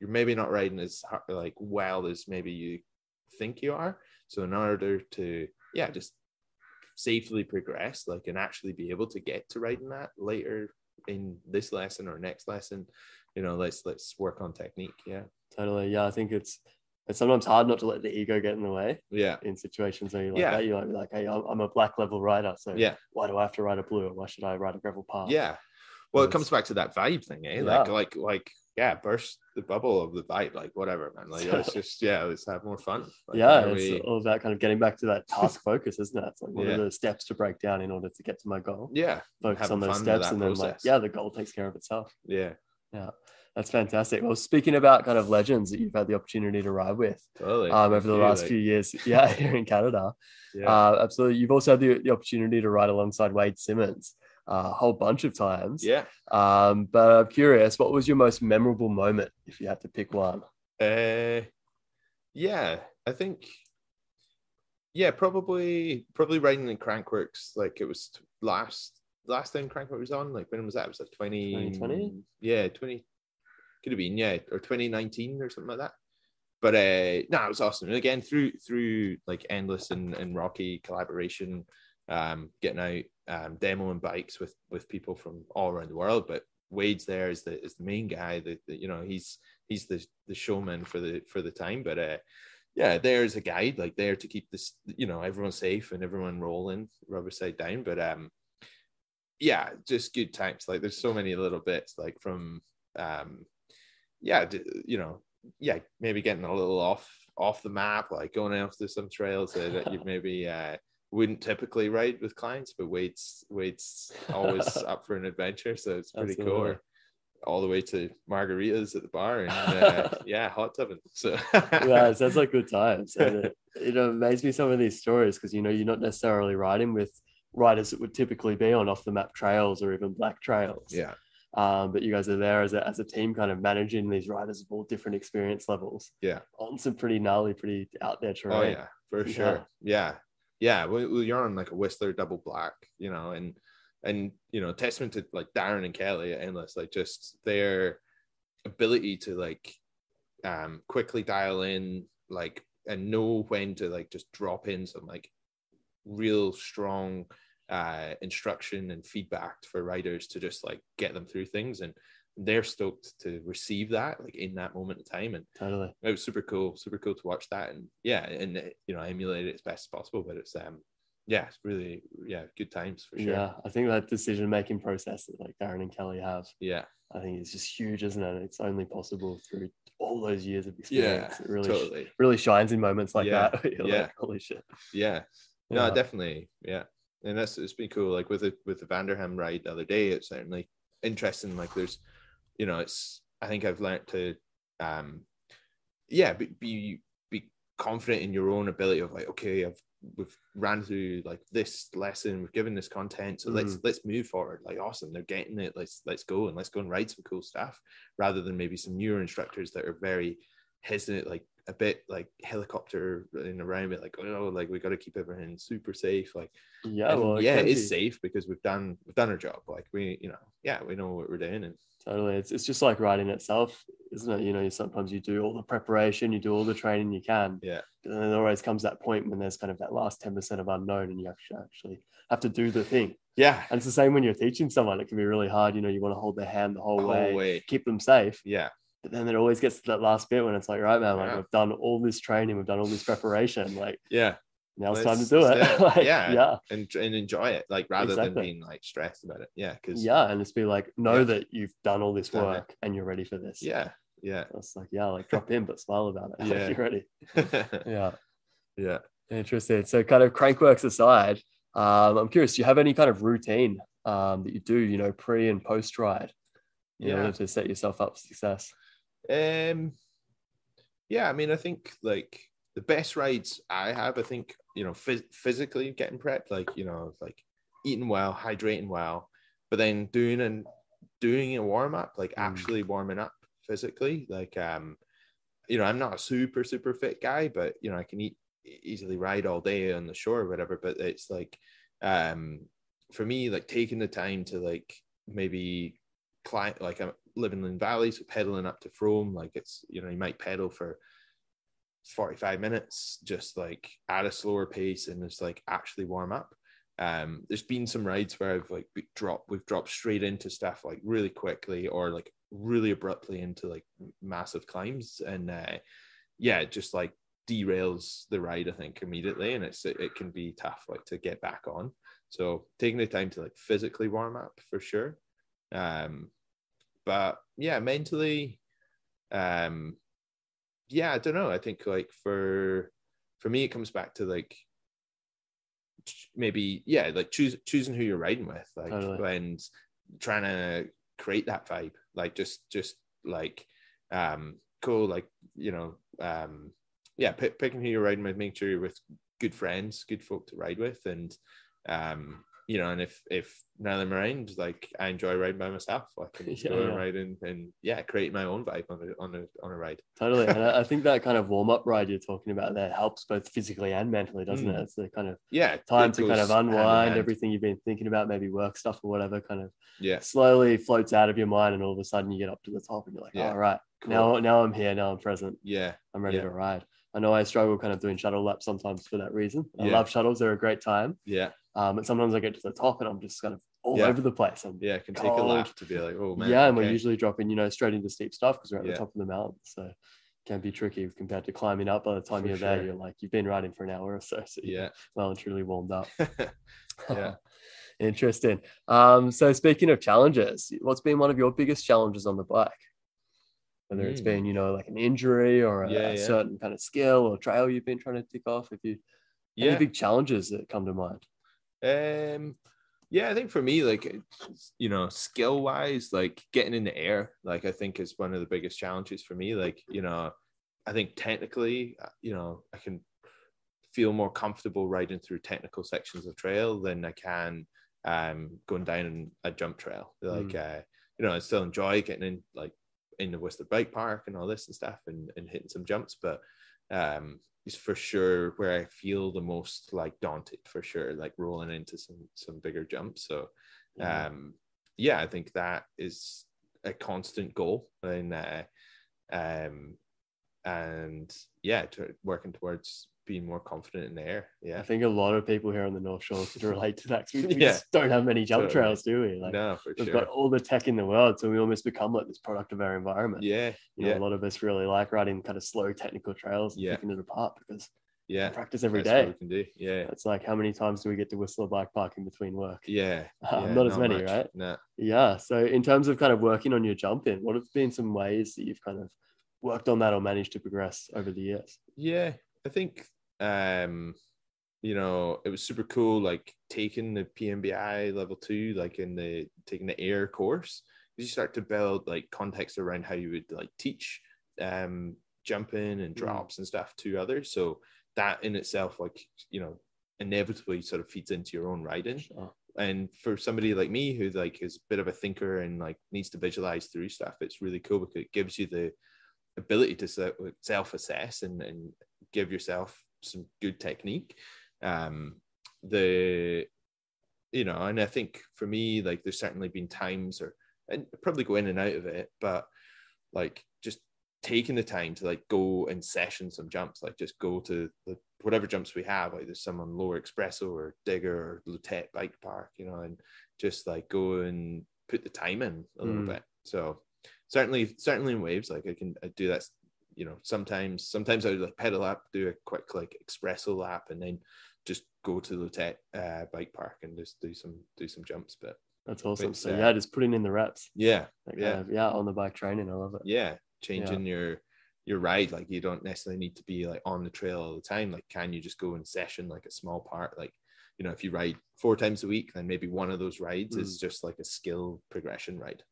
you're maybe not riding as hard, like well as maybe you think you are, so in order to just safely progress, like, and actually be able to get to riding that later in this lesson or next lesson, you know, let's work on technique. Yeah, totally. Yeah, I think it's sometimes hard not to let the ego get in the way. Yeah, in situations where you're like that, you might be like, hey, I'm a black level rider, so why do I have to ride a blue, or why should I ride a gravel path? Yeah, well, it comes back to that vibe thing, eh? Like burst the bubble of the vibe, like whatever, man. Like let's just let's have more fun. Like, it's all about kind of getting back to that task focus, isn't it? It's like, what are the steps to break down in order to get to my goal? Yeah, focus on those steps, and then process. Like the goal takes care of itself. Yeah. That's fantastic. Well, speaking about kind of legends that you've had the opportunity to ride with over the last few years, here in Canada, absolutely. You've also had the opportunity to ride alongside Wade Simmons a whole bunch of times. Yeah. But I'm curious, what was your most memorable moment, if you had to pick one? I think, probably riding in Crankworks. Like, it was last time Crankworks was on. Like, when was that? It was like 2020? Yeah, 20. Could have been, or 2019 or something like that. But it was awesome. And again, through like endless and rocky collaboration, getting out, demoing bikes with people from all around the world. But Wade's there is the main guy. That you know, he's the showman for the time. But there's a guide, like, there to keep this, you know, everyone safe and everyone rolling rubber side down. But just good times. Like, there's so many little bits, like, from maybe getting a little off the map, like going off to some trails that you maybe wouldn't typically ride with clients, but Wade's always up for an adventure, so it's pretty cool. All the way to margaritas at the bar and hot tubbing. So it sounds like good times. And it amazes me, some of these stories, because you know, you're not necessarily riding with riders that would typically be on off the map trails or even black trails. But you guys are there as a team, kind of managing these riders of all different experience levels. On some pretty gnarly, pretty out there terrain. Oh yeah, for sure. Well, you're on like a Whistler double black, you know, and you know, testament to like Darren and Kelly at Endless, like just their ability to like quickly dial in, like, and know when to like just drop in some like real strong instruction and feedback for riders to just like get them through things, and they're stoked to receive that, like, in that moment of time. And totally, it was super cool to watch that, and you know, emulate it as best as possible. But it's it's really good times for sure. I think that decision making process that like Darren and Kelly have, I think it's just huge, isn't it? It's only possible through all those years of experience. It really shines in moments like that. Like, holy shit. No, definitely. And it's been cool. Like with the Vanderham ride the other day, it's certainly interesting. Like, there's, you know, I think I've learned to be confident in your own ability of like, okay, we've ran through like this lesson, we've given this content, so let's move forward. Like, awesome, they're getting it, let's go and ride some cool stuff, rather than maybe some newer instructors that are very hesitant, like a bit like helicopter in around it, like, oh, like, we got to keep everything super safe. Like, it is safe because we've done our job. Like, we know what we're doing. And totally, it's just like riding itself, isn't it? You know, sometimes you do all the preparation, you do all the training you can, but then there always comes that point when there's kind of that last 10% of unknown, and you actually have to do the thing. And it's the same when you're teaching someone. It can be really hard. You know, you want to hold their hand the whole way, keep them safe. But then it always gets to that last bit when it's like, right, man, like, we've done all this training, we've done all this preparation, like, now it's time to do it. Like, and enjoy it, like, rather than being like stressed about it. And just be like, know that you've done all this work and you're ready for this. It's like, like, drop in but smile about it. Like, you're ready. Interesting. So kind of Crankworks aside, I'm curious, do you have any kind of routine that you do, you know, pre and post ride in order Yeah. to set yourself up for success? Yeah, I mean, I think like the best rides I have, I think, you know, physically getting prepped, like, you know, like eating well, hydrating well, but then doing a warm up, like actually warming up physically. Like, you know, I'm not a super fit guy, but you know, I can easily ride all day on the shore or whatever. But it's like, for me, like taking the time to like maybe climb, like I'm living in valleys, so pedaling up to Frome, like it's, you know, you might pedal for 45 minutes, just like at a slower pace and just like actually warm up. There's been some rides where we've dropped straight into stuff like really quickly or like really abruptly into like massive climbs, and yeah, just like derails the ride, I think, immediately, and it can be tough like to get back on. So taking the time to like physically warm up for sure. But yeah, mentally, yeah, I don't know. I think like for me, it comes back to like maybe, yeah, like choosing who you're riding with, like Totally. and trying to create that vibe, like just like cool, like, you know, yeah, picking who you're riding with, making sure you're with good friends, good folk to ride with, and you know, and if none of them are around, like I enjoy riding by myself. I can go and ride and yeah, create my own vibe on a ride. Totally. And I think that kind of warm-up ride you're talking about there helps both physically and mentally, doesn't it? It's the kind of time to kind of unwind everything you've been thinking about, maybe work stuff or whatever, kind of slowly floats out of your mind, and all of a sudden you get up to the top and you're like, all right, cool. now I'm here, now I'm present. I'm ready to ride. I know I struggle kind of doing shuttle laps sometimes for that reason. I love shuttles. They're a great time. But sometimes I get to the top and I'm just kind of all over the place. And it can take a lap to be like, oh man. And we're usually dropping, you know, straight into steep stuff because we're at the top of the mountain. So it can be tricky compared to climbing up. By the time you're there, you're like, you've been riding for an hour or so. So you're well and truly warmed up. Interesting. So speaking of challenges, what's been one of your biggest challenges on the bike? Whether it's been, you know, like an injury or a certain kind of skill or trail you've been trying to tick off. If you any big challenges that come to mind? Yeah, I think for me, like, you know, skill wise, like getting in the air, like I think is one of the biggest challenges for me. Like, you know, I think technically, you know, I can feel more comfortable riding through technical sections of trail than I can going down a jump trail. Like, you know, I still enjoy getting in, like, in the Whistler Bike Park and all this and stuff, and hitting some jumps, but is for sure where I feel the most like daunted, for sure, like rolling into some bigger jumps. So yeah, I think that is a constant goal, and yeah, working towards being more confident in the air. I think a lot of people here on the North Shore could relate to that, because we just don't have many jump trails, do we? Like, no, for we've sure. got all the tech in the world, so we almost become like this product of our environment. You know, a lot of us really like riding kind of slow technical trails and picking it apart because we practice every day. What we can do. It's like, how many times do we get to Whistler Bike Park in between work? Not as many, much. right? No. So in terms of kind of working on your jumping, what have been some ways that you've kind of worked on that or managed to progress over the years? I think you know, it was super cool, like taking the PMBI level 2, like taking the air course. You start to build like context around how you would like teach jumping and drops and stuff to others. So that in itself, like, you know, inevitably sort of feeds into your own riding. And for somebody like me who like is a bit of a thinker and like needs to visualize through stuff, it's really cool because it gives you the ability to self-assess and give yourself some good technique. You know, and I think for me, like there's certainly been times, and probably go in and out of it, but like just taking the time to like go and session some jumps, like just go to whatever jumps we have, like there's some on Lower Expresso or Digger or Lutette Bike Park, you know, and just like go and put the time in a little bit. So certainly in waves, like I do that, you know, sometimes I would like pedal up, do a quick like espresso lap, and then just go to Lutette Bike Park and just do some jumps. But that's awesome. So just putting in the reps. On the bike training. I love it. Changing your ride, like you don't necessarily need to be like on the trail all the time. Like, can you just go and session like a small part? Like, you know, if you ride 4 times a week, then maybe one of those rides is just like a skill progression ride.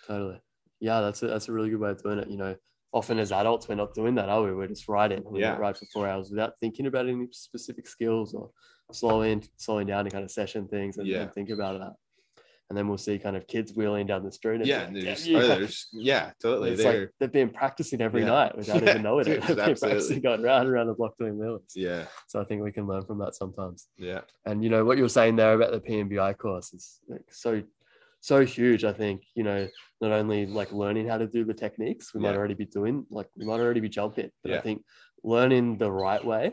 Totally. Yeah, that's a really good way of doing it. You know, often as adults, we're not doing that, are we? We're just riding. We ride for 4 hours without thinking about any specific skills or slowing down to kind of session things and think about that. And then we'll see kind of kids wheeling down the street. And Totally. It's like they've been practicing every night without even knowing it. They've been practicing going round and around the block doing wheelies. Yeah. So I think we can learn from that sometimes. Yeah. And, you know, what you were saying there about the PMBI course is like so huge. I think, you know, not only like learning how to do the techniques, we might already be jumping, but I think learning the right way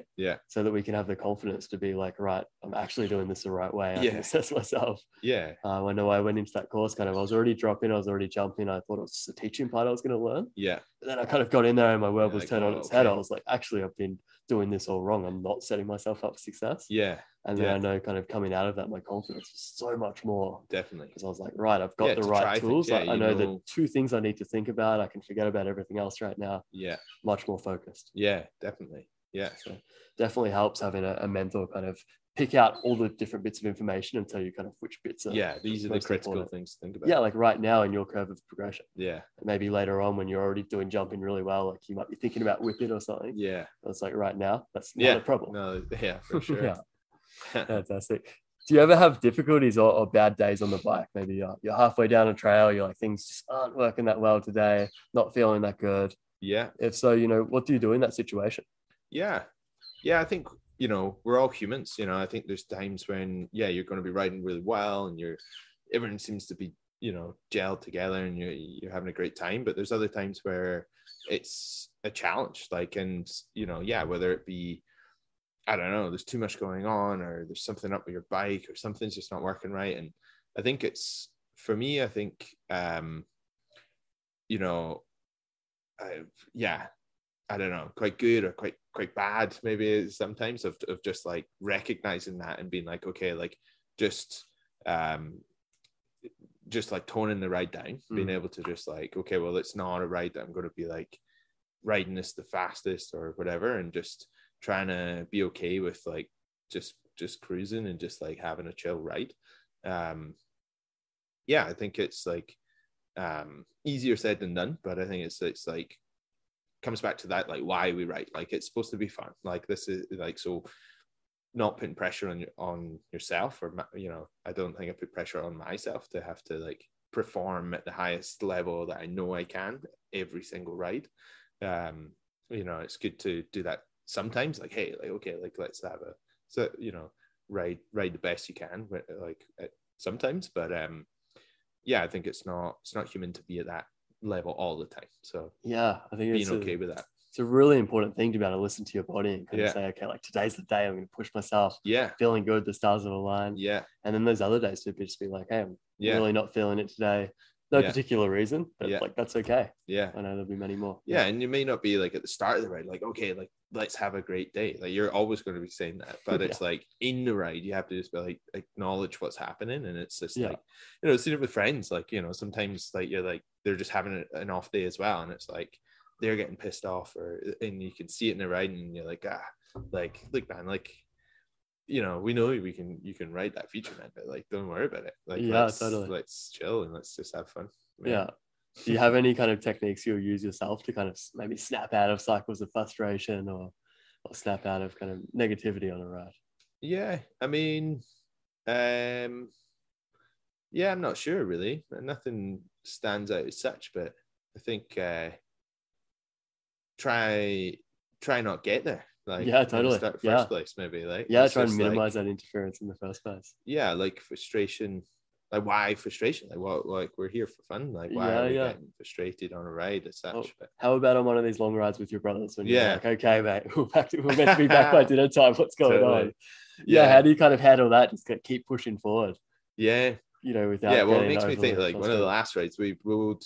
so that we can have the confidence to be like, right, I'm actually doing this the right way. I can assess myself. I know I went into that course I was already dropping, I was already jumping. I thought it was the teaching part I was going to learn. But then I kind of got in there and my world was turned on its head. I was like, actually, I've been doing this all wrong. I'm not setting myself up for success. And then I know kind of coming out of that, my confidence was so much more. Definitely. Because I was like, right, I've got the right tools. I know the 2 things I need to think about. I can forget about everything else right now. Much more focused. Definitely. So definitely helps having a mentor kind of pick out all the different bits of information and tell you kind of which bits are these are the critical important things to think about. Like right now in your curve of progression. Maybe later on when you're already doing jumping really well, like you might be thinking about whipping or something. It's like right now, that's not a problem. No, for sure. Fantastic. Do you ever have difficulties or bad days on the bike? Maybe you're halfway down a trail, you're like, things just aren't working that well today, not feeling that good. If so, you know, what do you do in that situation? I think, you know, we're all humans. You know, I think there's times when you're going to be riding really well and everyone seems to be, you know, gelled together and you're having a great time. But there's other times where it's a challenge, like, and you know, whether it be, I don't know, there's too much going on or there's something up with your bike or something's just not working right. And I think it's, for me, I think, you know, I don't know, quite good or quite bad maybe sometimes of just like recognizing that and being like, okay, like just like toning the ride down, being able to just like, okay, well, it's not a ride that I'm going to be like riding this the fastest or whatever, and just trying to be okay with like just cruising and just like having a chill ride. I think it's like easier said than done, but I think it's like comes back to that, like why we ride. Like it's supposed to be fun. Like this is like, so not putting pressure on yourself, or you know, I don't think I put pressure on myself to have to like perform at the highest level that I know I can every single ride. You know, it's good to do that sometimes, like, hey, like, okay, like let's have you know, ride the best you can, like sometimes, but I think it's not human to be at that level all the time. So I think being okay with that. It's a really important thing to be able to listen to your body and kind of say, okay, like today's the day I'm going to push myself. Feeling good, the stars have aligned. And then those other days to just be like, hey, I'm really not feeling it today. No particular reason, but like that's okay. I know there'll be many more. And you may not be like at the start of the ride, like, okay, like let's have a great day. Like you're always going to be saying that, but it's like in the ride, you have to just be like acknowledge what's happening, and it's just like, you know, seen it with friends, like, you know, sometimes like you're like they're just having an off day as well, and it's like they're getting pissed off, and you can see it in the ride, and you're like, like look, man, like, you know, we know you can ride that feature, man, but like don't worry about it. Like let's chill and let's just have fun. Do you have any kind of techniques you'll use yourself to kind of maybe snap out of cycles of frustration or snap out of kind of negativity on a ride? I mean, I'm not sure really. Nothing stands out as such, but I think try not get there. Like, totally. First place, maybe, like, try and minimize that interference in the first place. Like frustration. Like, why frustration? Like, what? Like, we're here for fun. Like, why are we getting frustrated on a ride as such? But how about on one of these long rides with your brothers when you're like, okay, mate, we're meant to be back by dinner time. What's going on? How do you kind of handle that? Just keep pushing forward. You know, without well, it makes me think like one of the last rides we would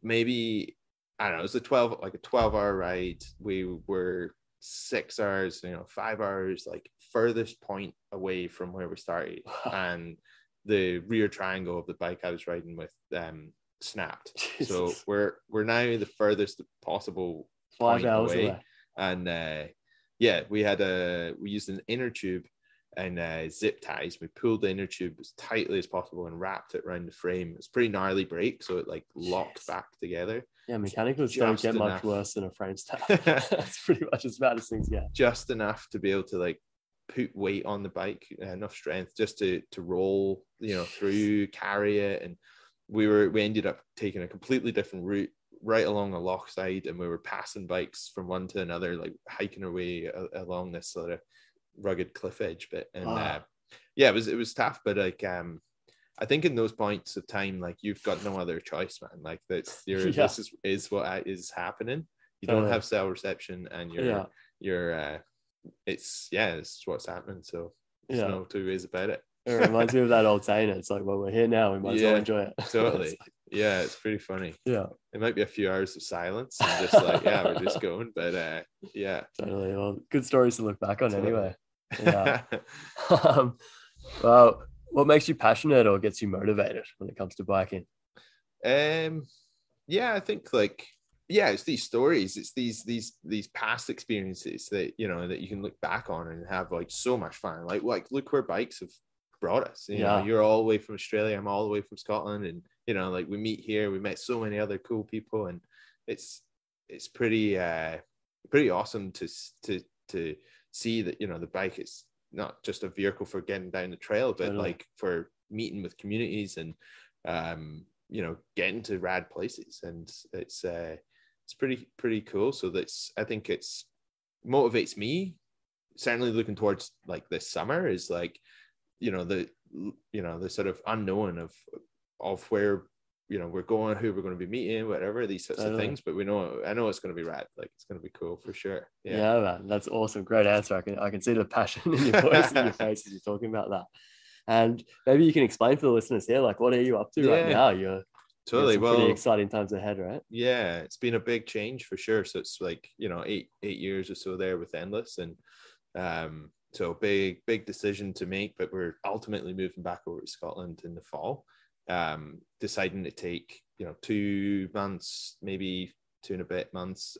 maybe, I don't know, it was a 12-hour ride. We were 6 hours, 5 hours, like furthest point away from where we started, and the rear triangle of the bike I was riding with snapped. Jesus. So we're now the furthest possible 5 hours away. And we used an inner tube and zip ties. We pulled the inner tube as tightly as possible and wrapped it around the frame. It's pretty gnarly brake, so it like locked back together. Yeah, mechanicals don't get much worse than a frame snap. That's pretty much as bad as things get. Just enough to be able to like put weight on the bike, enough strength just to roll, through, carry it. And we ended up taking a completely different route right along a loch side, and we were passing bikes from one to another, like hiking our way along this sort of rugged cliff edge bit. And it was tough, but like I think in those points of time, like you've got no other choice, man. Like this is what is happening. You don't have cell reception, and it's what's happening. So there's no two ways about it. It reminds me of that old saying. It's like, well, we're here now, we might as well enjoy it. Totally. Yeah, it's pretty funny. Yeah, it might be a few hours of silence and just like, we're just going, but totally. Well, good stories to look back on anyway. Yeah. Well, what makes you passionate or gets you motivated when it comes to biking? I think it's these stories, it's these past experiences that that you can look back on and have like so much fun. Like look where bikes have brought us. You're all the way from Australia, I'm all the way from Scotland, and like we meet here, we met so many other cool people, and it's pretty awesome to see that the bike is not just a vehicle for getting down the trail, but like for meeting with communities and getting to rad places. And it's pretty cool. So I think it's motivates me, certainly looking towards like this summer, is like the sort of unknown of where we're going, who we're going to be meeting, whatever, these sorts of things. But I know it's going to be rad. Like it's going to be cool for sure. Yeah, man, that's awesome. Great answer. I can see the passion in your voice and your face as you're talking about that. And maybe you can explain for the listeners here, like, what are you up to right now? You're totally pretty exciting times ahead, right? Yeah, it's been a big change for sure. So it's like 8 years or so there with Endless, and so big decision to make. But we're ultimately moving back over to Scotland in the fall. Deciding to take 2 months, maybe 2 and a bit months,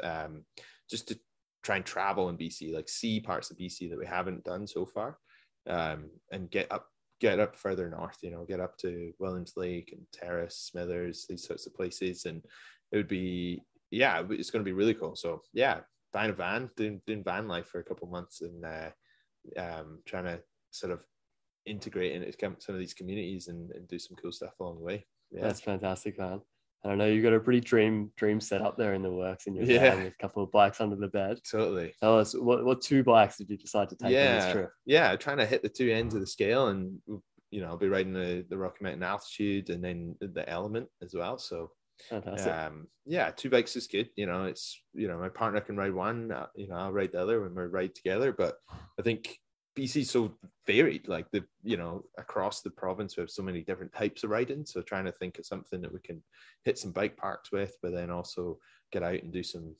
just to try and travel in BC, like see parts of BC that we haven't done so far, and get up further north, get up to Williams Lake and Terrace, Smithers, these sorts of places. And it would be it's going to be really cool. So buying a van, doing van life for a couple of months, and trying to sort of integrate into some of these communities and do some cool stuff along the way. That's fantastic, man. I know you've got a pretty dream set up there in the works in your van with a couple of bikes under the bed. Totally. Tell us, what 2 bikes did you decide to take on this trip? Trying to hit the 2 ends of the scale, and I'll be riding the Rocky Mountain Altitude and then the Element as well. So fantastic. 2 bikes is good. It's my partner can ride one, I'll ride the other when we ride together. But I think BC is so varied, like across the province we have so many different types of riding. So trying to think of something that we can hit some bike parks with, but then also get out and do some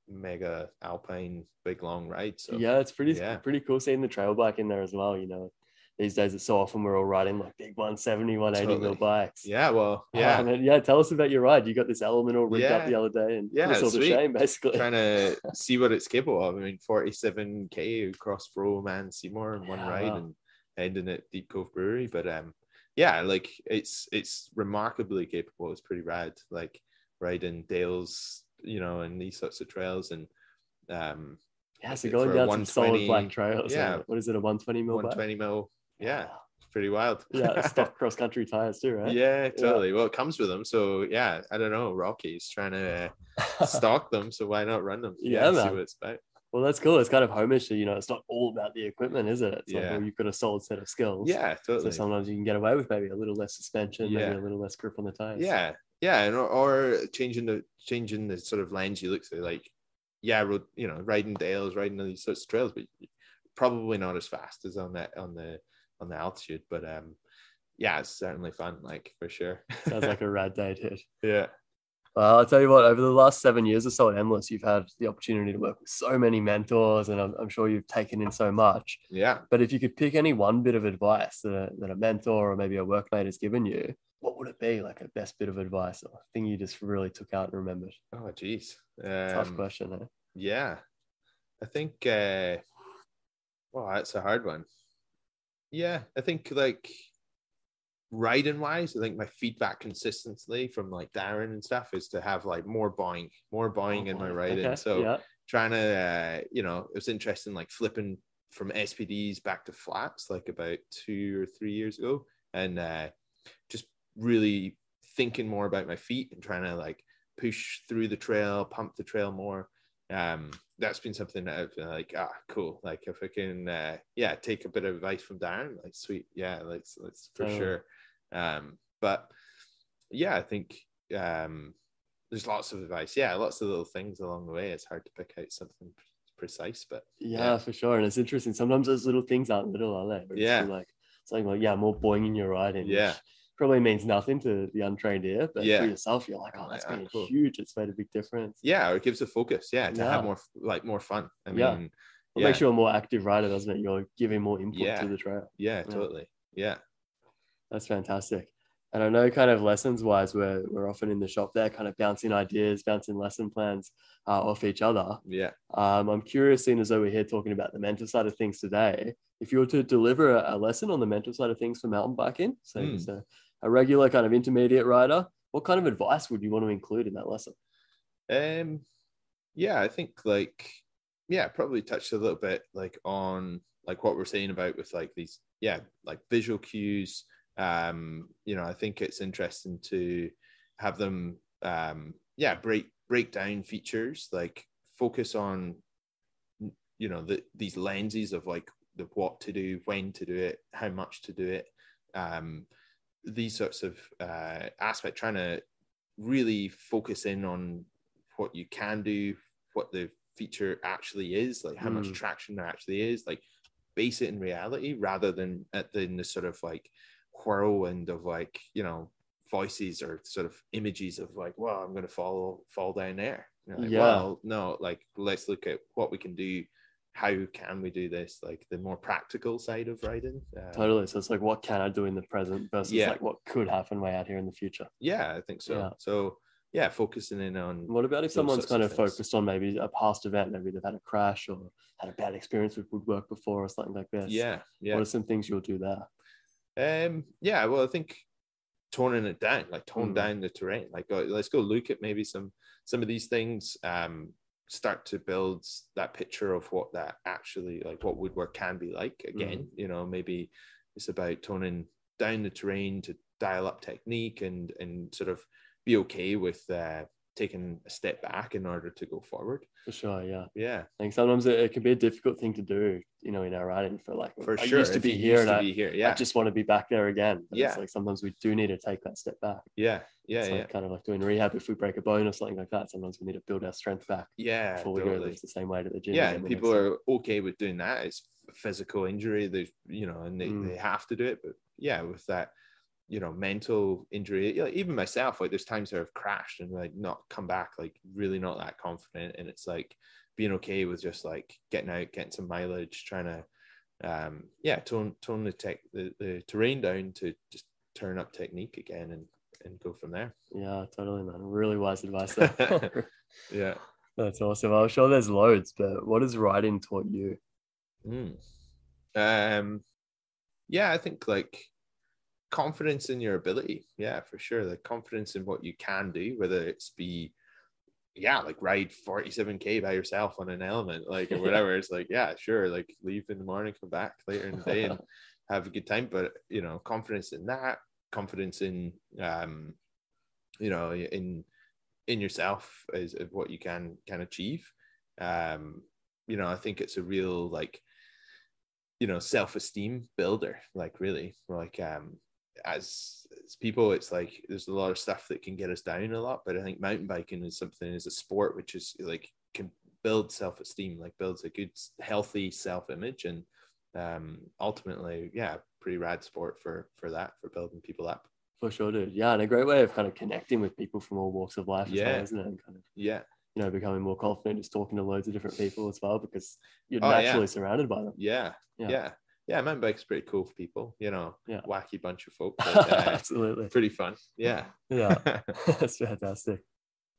mega alpine big long rides. So it's pretty cool seeing the trail bike in there as well. These days it's so often we're all riding like big 170, 180 mil bikes. Tell us about your ride. You got this Element all rigged up the other day, and it's all the shame basically. Trying to see what it's capable of. I mean, 47k across Frome and Seymour in one ride, and ending at Deep Cove Brewery. But like it's remarkably capable. It's pretty rad. Like riding Dales, and these sorts of trails, and so going down some solid black trails. What is it, a 120 mil? 120 mil. Yeah, it's pretty wild. Stock cross country tires too, right? Yeah, totally. Well, it comes with them, so I don't know. Rocky's trying to stock them, so why not run them? See what it's about. Well, that's cool. It's kind of homish. It's not all about the equipment, is it? It's like, well, you've got a solid set of skills. Yeah, totally. So sometimes you can get away with maybe a little less suspension, maybe a little less grip on the tires. And or changing the sort of lens you look through, like riding Dales, riding these sorts of trails, but probably not as fast as on the Altitude. But it's certainly fun, like for sure. Sounds like a rad day, dude. Yeah. Well, I'll tell you what, over the last 7 years or so at Endless, you've had the opportunity to work with so many mentors, and I'm sure you've taken in so much. Yeah. But if you could pick any one bit of advice that a mentor or maybe a workmate has given you, what would it be? Like a best bit of advice or thing you just really took out and remembered? Oh, geez. Tough question, eh? Yeah. I think, that's a hard one. Yeah, I think like riding wise, I think my feedback consistently from like Darren and stuff is to have like more boing in my riding. Okay. So Yeah. trying to, it was interesting, like flipping from SPDs back to flats like about 2 or 3 years ago, and just really thinking more about my feet and trying to like push through the trail, pump the trail more. That's been something that I've been like, cool. Like if I can, take a bit of advice from Darren, like sweet, yeah, let's for sure. But yeah, I think there's lots of advice. Yeah, lots of little things along the way. It's hard to pick out something precise, but yeah, for sure. And it's interesting. Sometimes those little things aren't little, are they? Yeah. Like something like, more boing in your riding, Yeah. which probably means nothing to the untrained ear, but for yourself, you're like, that's been cool. huge. It's made a big difference. Yeah, or it gives a focus. Yeah, to have more fun. I mean, it makes you a more active rider, doesn't it? You're giving more input to the trail. Yeah, totally. Yeah, that's fantastic. And I know kind of lessons wise, we're often in the shop there, kind of bouncing ideas, bouncing lesson plans off each other. Yeah. I'm curious, seeing as though we're here talking about the mental side of things today, if you were to deliver a lesson on the mental side of things for mountain biking, so it's a regular kind of intermediate rider, what kind of advice would you want to include in that lesson? I think probably touch a little bit like on like what we're saying about with like these, like visual cues. I think it's interesting to have them break down features, like focus on these lenses of like the what to do, when to do it, how much to do it, these sorts of aspects, trying to really focus in on what you can do, what the feature actually is, like how much traction there actually is, like base it in reality rather than in the sort of like whirlwind of like voices or sort of images of like, well, I'm going to fall down there. Like, well, no, like let's look at what we can do. How can we do this? Like the more practical side of riding. Totally. So it's like, what can I do in the present versus like what could happen way out here in the future? Yeah, I think so. Yeah. So focusing in on. What about if someone's kind of focused on maybe a past event, maybe they've had a crash or had a bad experience with woodwork before or something like this? Yeah. What are some things you'll do there? Well, I think toning it down, like tone down the terrain. Like let's go look at maybe some of these things. Start to build that picture of what that actually, like what woodwork can be like again. Maybe it's about toning down the terrain to dial up technique and sort of be okay with taking a step back in order to go forward. For sure, yeah. I think sometimes it can be a difficult thing to do, in our riding. For like, I sure, used to be here, I just want to be back there again. But it's like sometimes we do need to take that step back. Like kind of like doing rehab. If we break a bone or something like that, sometimes we need to build our strength back. Before we go the same way to the gym. And people are okay with doing that. It's physical injury. There's and they have to do it. But with that, mental injury, even myself, like there's times where I've crashed and like not come back, like really not that confident, and it's like being okay with just like getting out, getting some mileage, trying to tone the terrain down to just turn up technique again and go from there. Yeah, totally, man. Really wise advice there. Yeah, that's awesome. I'm sure there's loads, but what has riding taught you? I think like confidence in your ability, for sure. The confidence in what you can do, whether it's be like ride 47k by yourself on an element, like or whatever. It's like sure, like leave in the morning, come back later in the day and have a good time. But confidence in that, confidence in in yourself is what you can achieve. I think it's a real like self-esteem builder, like really, like as people, it's like there's a lot of stuff that can get us down a lot, but I think mountain biking is a sport which is like can build self-esteem, like builds a good healthy self-image, and ultimately pretty rad sport for building people up. For sure, dude. And a great way of kind of connecting with people from all walks of life as well, isn't it? And kind of becoming more confident, just talking to loads of different people as well, because you're naturally surrounded by them. Mountain bike's pretty cool for people, wacky bunch of folk, but, absolutely pretty fun. That's fantastic.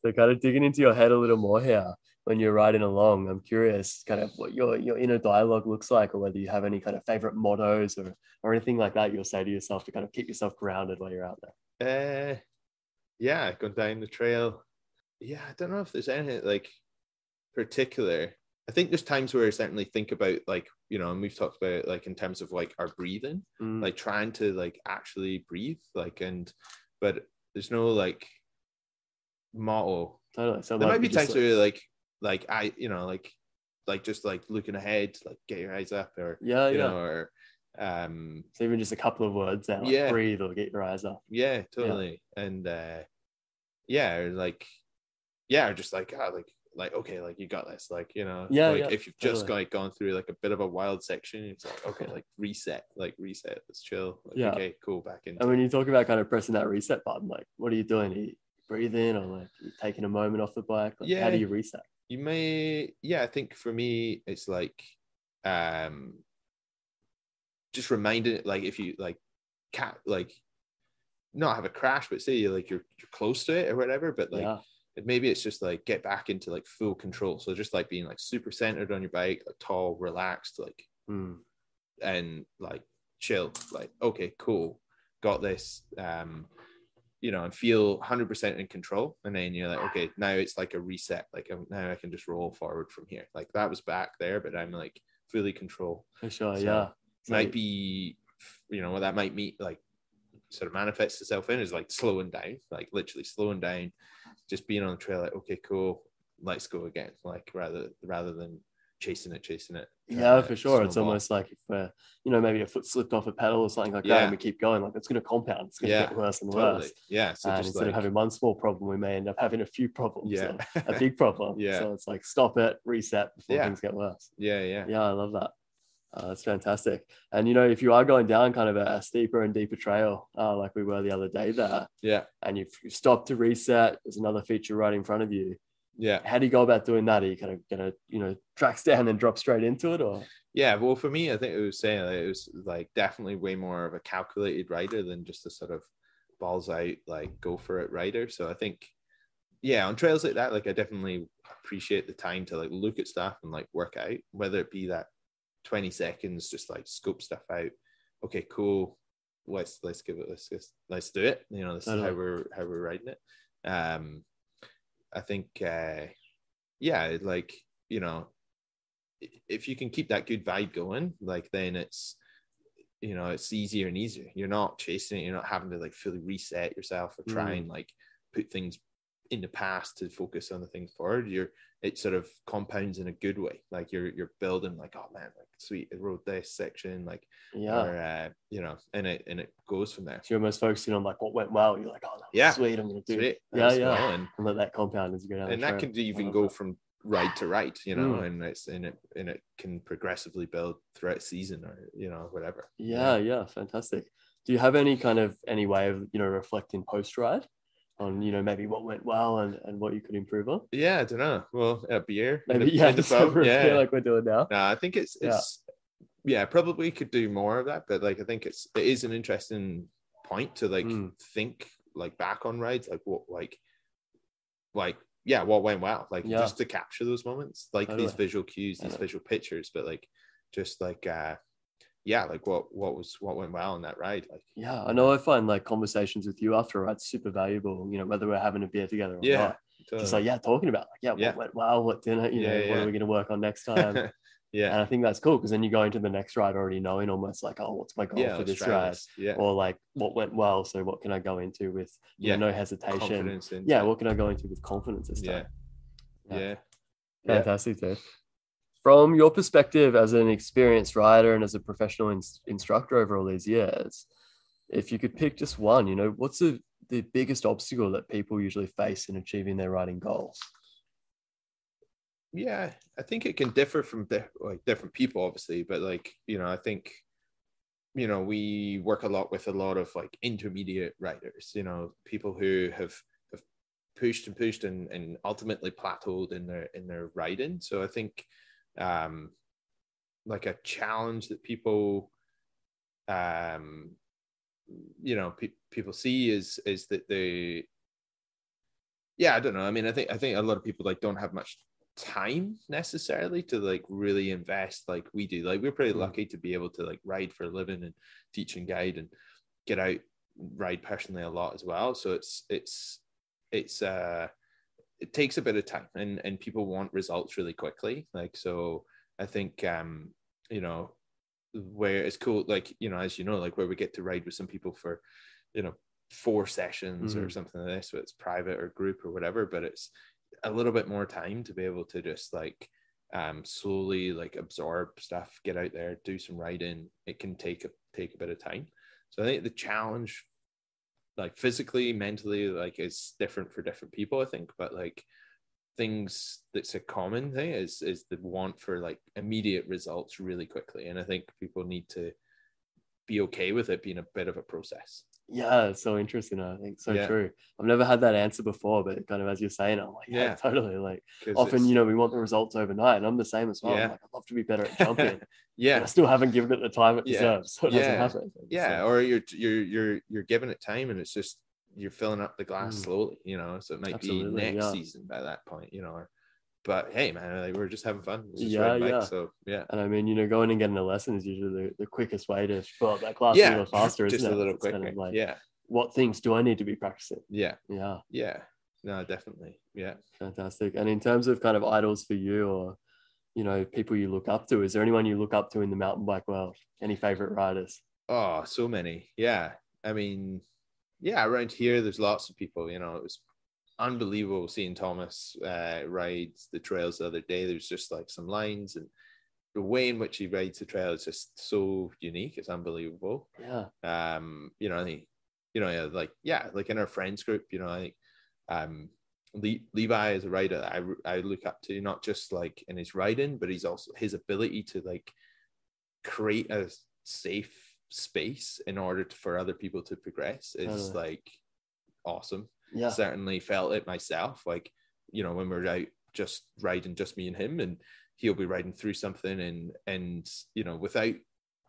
So kind of digging into your head a little more here when you're riding along, I'm curious kind of what your inner dialogue looks like, or whether you have any kind of favorite mottos or anything like that you'll say to yourself to kind of keep yourself grounded while you're out there. Yeah, going down the trail. Yeah, I don't know if there's anything like particular. I think there's times where I certainly think about like, and we've talked about it like in terms of like our breathing, like trying to like actually breathe, like, but there's no like motto. Totally. So there like might be times where like I, like just like looking ahead, like get your eyes up, or or so even just a couple of words there, like breathe or get your eyes up. Yeah, totally. And just like okay, like you got this, like if you've just like gone through like a bit of a wild section, it's like okay, like reset, let's chill, like, okay, cool, back in. And when you talk about kind of pressing that reset button, like what are you doing? Are you breathing, or like you're taking a moment off the bike? Like, how do you reset? You may, I think for me it's like just reminding it, like if you like not have a crash, but say you're close to it or whatever, but like maybe it's just like get back into like full control. So just like being like super centered on your bike, like tall, relaxed, like and like chill, like okay, cool, got this, and feel 100% in control. And then you're like, okay, now it's like a reset, like now I can just roll forward from here. Like that was back there, but I'm like fully control. For sure. So might be, what that might mean, like sort of manifests itself in is like slowing down, like literally slowing down, just being on the trail, like okay, cool, let's go again, like rather than chasing it. For sure. It's almost like if maybe a foot slipped off a pedal or something like that, and we keep going, like it's going to compound, it's going to get worse and worse. So and just instead of having one small problem, we may end up having a few problems, a big problem. So it's like stop it, reset before things get worse. I love that. That's fantastic. And if you are going down kind of a steeper and deeper trail, like we were the other day there, and you've stopped to reset, there's another feature right in front of you. How do you go about doing that? Are you kind of gonna tracks down and drop straight into it, or? Well, for me, I think it was like definitely way more of a calculated rider than just a sort of balls out, like go for it rider. So I think on trails like that, like I definitely appreciate the time to like look at stuff and like work out, whether it be that 20 seconds, just like scope stuff out. Okay, cool. Let's give it. Let's do it. This is how we're riding it. I think, like if you can keep that good vibe going, like then it's it's easier and easier. You're not chasing it. You're not having to like fully reset yourself or try and like put things in the past to focus on the things forward. It sort of compounds in a good way. Like you're building like, oh man, like sweet, I rode this section, like or and it goes from there. So you're almost focusing on like what went well. You're like, oh sweet, I'm gonna do it. And let that compound as you go down. And that can even go from ride to ride, and it can progressively build throughout season or whatever. Fantastic. Do you have any way of reflecting post ride on maybe what went well and what you could improve on? I don't know. Well, a beer, maybe like we're doing now. No, I think it's probably could do more of that, but like I think it is an interesting point to like think like back on rides, like what what went well, like just to capture those moments, like these visual cues, these visual pictures, but like just like like what went well on that ride. Like I know I find like conversations with you after a ride super valuable, whether we're having a beer together or not. Totally. Just like talking about like what went well, what didn't, what are we going to work on next time. And I think that's cool because then you go into the next ride already knowing almost like, oh, what's my goal for this ride? Or like what went well, so what can I go into with no hesitation? What can I go into with confidence this time? Fantastic, dude. From your perspective as an experienced rider and as a professional instructor over all these years, if you could pick just one, what's the biggest obstacle that people usually face in achieving their riding goals? I think it can differ from different people, obviously, but like, I think, we work a lot with a lot of like intermediate riders, people who have pushed and ultimately plateaued in their riding. So I think like a challenge that people people see is that yeah, I don't know. I mean, I think a lot of people like don't have much time necessarily to like really invest like we do. Like we're pretty lucky to be able to like ride for a living and teach and guide and get out ride personally a lot as well. So it takes a bit of time, and people want results really quickly. Like, so I think you know, where it's cool, like, you know, as you know, like where we get to ride with some people for, you know, 4 sessions or something like this, so it's private or group or whatever, but it's a little bit more time to be able to just like slowly like absorb stuff, get out there, do some riding. It can take a bit of time. So I think the challenge, like physically, mentally, like is different for different people, I think, but like things that's a common thing is the want for like immediate results really quickly, and I think people need to be okay with it being a bit of a process. Yeah, it's so interesting. I think so true. I've never had that answer before, but kind of as you're saying, I'm like, yeah, totally. Like often, you know, we want the results overnight, and I'm the same as well. I'm like, I'd love to be better at jumping. But I still haven't given it the time it deserves, so it doesn't happen. Or you're giving it time, and it's just you're filling up the glass slowly, you know. So it might be next season by that point, you know. But hey, man, like, we're just having fun. Just riding bikes, so yeah. And I mean, you know, going and getting a lesson is usually the quickest way to fill up that class a little faster, just isn't it? A little quicker. Kind of like, what things do I need to be practicing? Yeah. No, definitely. Yeah. Fantastic. And in terms of kind of idols for you, or you know, people you look up to, is there anyone you look up to in the mountain bike world? Any favorite riders? Oh, so many. Yeah. I mean, yeah, around here there's lots of people. You know, it was unbelievable seeing Thomas ride the trails the other day. There's just like some lines, and the way in which he rides the trail is just so unique. It's unbelievable. Yeah. You know, I think, you know, like in our friends group, you know, I think Levi is a rider that I look up to, not just like in his riding, but he's also his ability to like create a safe space in order for other people to progress is like awesome. Yeah, certainly felt it myself. Like, you know, when we're out just riding, just me and him, and he'll be riding through something, and you know, without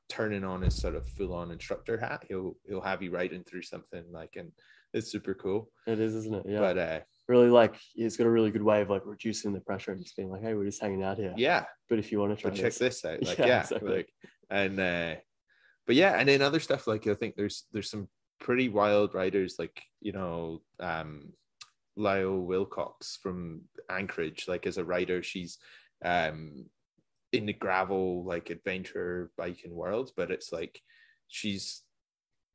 turning on his sort of full-on instructor hat, he'll have you riding through something, like, and it's super cool. It is, isn't it? Yeah. But really, like, it's got a really good way of like reducing the pressure and just being like, hey, we're just hanging out here. Yeah. But if you want to try check this out, like, exactly. like, and but yeah, and then other stuff, like I think there's some pretty wild riders, like, you know, Lowell Wilcox from Anchorage, like as a rider, she's in the gravel like adventure biking world, but it's like she's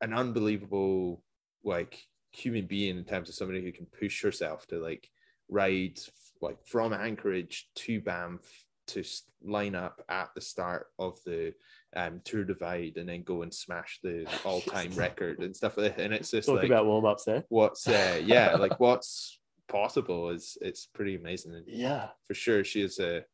an unbelievable like human being in terms of somebody who can push herself to like ride like from Anchorage to Banff to line up at the start of the Tour Divide and then go and smash the all-time record and stuff like that. And it's just talk like about warm-ups there. What's like what's possible is it's pretty amazing. And yeah, for sure she is a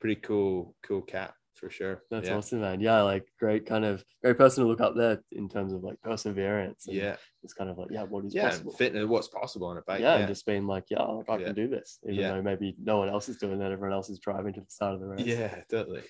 pretty cool cat, for sure. That's awesome, man. Yeah, like great person to look up there in terms of like perseverance. And it's kind of like, what is possible? Fitting what's possible on a bike. And just being like, I can do this, even though maybe no one else is doing that. Everyone else is driving to the start of the race. Yeah, totally.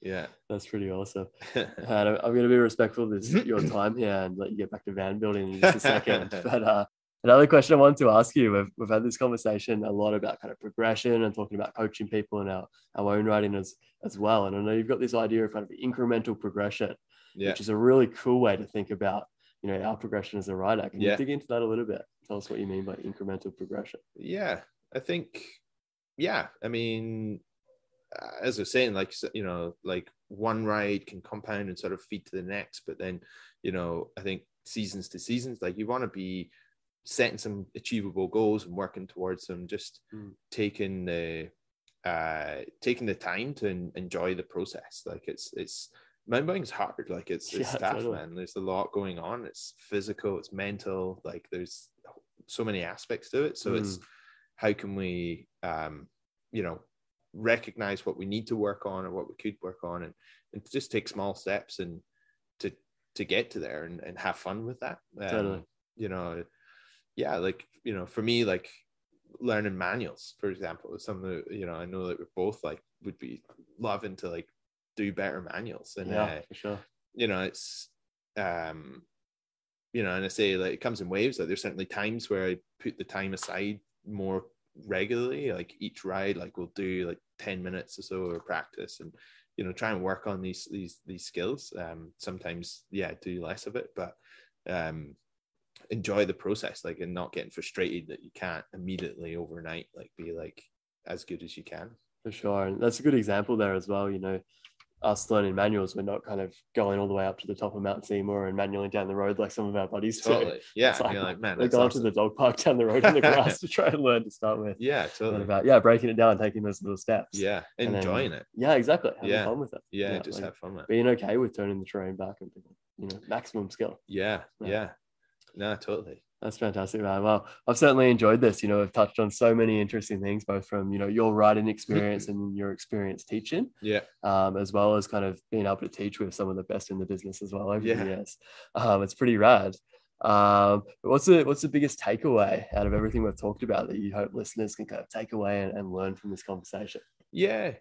Yeah, that's pretty awesome. And I'm going to be respectful of your time here and let you get back to van building in just a second. But another question I wanted to ask you, we've had this conversation a lot about kind of progression and talking about coaching people and our own riding as well. And I know you've got this idea of kind of incremental progression, which is a really cool way to think about, you know, our progression as a rider. Can you dig into that a little bit? Tell us what you mean by incremental progression. Yeah, I think, I mean, as I was saying, like, you know, like one ride can compound and sort of feed to the next, but then, you know, I think seasons to seasons, like you want to be setting some achievable goals and working towards them, just taking the time to enjoy the process. Like it's mountain biking is hard, like it's tough, totally. Man, there's a lot going on. It's physical, it's mental, like there's so many aspects to it. So it's how can we you know, recognize what we need to work on or what we could work on, and just take small steps and to get to there and have fun with that. Totally. You know, like, you know, for me, like learning manuals, for example, is something that, you know, I know that we're both like would be loving to like do better manuals. And for sure. You know, it's you know, and I say like it comes in waves. Like there's certainly times where I put the time aside more regularly. Like each ride, like we'll do like 10 minutes or so of practice, and try and work on these skills. Sometimes do less of it, but enjoy the process, like, and not getting frustrated that you can't immediately overnight like be like as good as you can. For sure. And that's a good example there as well. Us learning manuals, we're not kind of going all the way up to the top of Mount Seymour and manually down the road like some of our buddies Totally. do. Yeah. It's like, you're like, man, we're going awesome. to the dog park down the road in the grass to try and learn to start with. Yeah, totally. About breaking it down, taking those little steps. Yeah, enjoying it. Yeah, exactly. Having fun with it. Yeah, just like, have fun with it. Being okay with turning the terrain back and maximum skill. Yeah. No, totally. That's fantastic, man. Well, I've certainly enjoyed this. I've touched on so many interesting things, both from, your riding experience and your experience teaching. Yeah. As well as kind of being able to teach with some of the best in the business as well over the years. It's pretty rad. But what's the biggest takeaway out of everything we've talked about that you hope listeners can kind of take away and learn from this conversation? Yeah,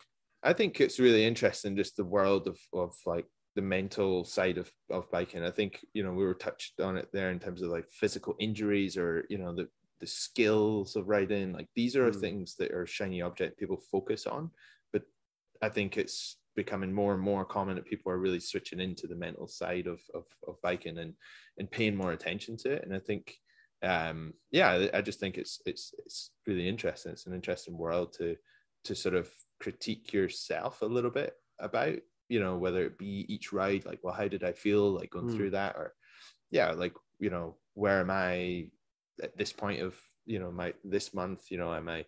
I think it's really interesting, just the world of like the mental side of biking. I think, we were touched on it there in terms of like physical injuries or, the skills of riding. Like these are things that are shiny object people focus on, but I think it's becoming more and more common that people are really switching into the mental side of biking and paying more attention to it. And I think, I just think it's really interesting. It's an interesting world to sort of critique yourself a little bit about, whether it be each ride, like, well, how did I feel like going through that? Or like, where am I at this point of, this month, am I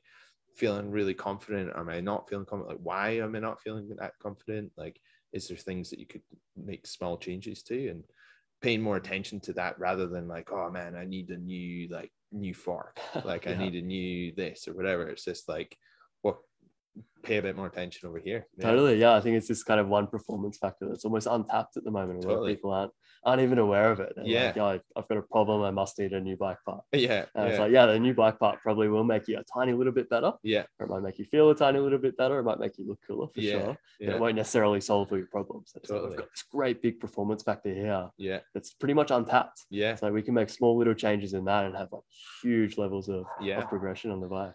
feeling really confident? Am I not feeling confident? Like, why am I not feeling that confident? Like, is there things that you could make small changes to, and paying more attention to that rather than like, oh man, I need a new fork. Like I need a new this or whatever. It's just like, well, pay a bit more attention over here. Totally. Yeah, I think it's this kind of one performance factor that's almost untapped at the moment. Where people aren't even aware of it. They're like, I've got a problem, I must need a new bike part. It's like, the new bike part probably will make you a tiny little bit better, or it might make you feel a tiny little bit better, it might make you look cooler for sure, but it won't necessarily solve all your problems. It's like, we've got this great big performance factor here that's pretty much untapped. So we can make small little changes in that and have like huge levels of progression on the bike.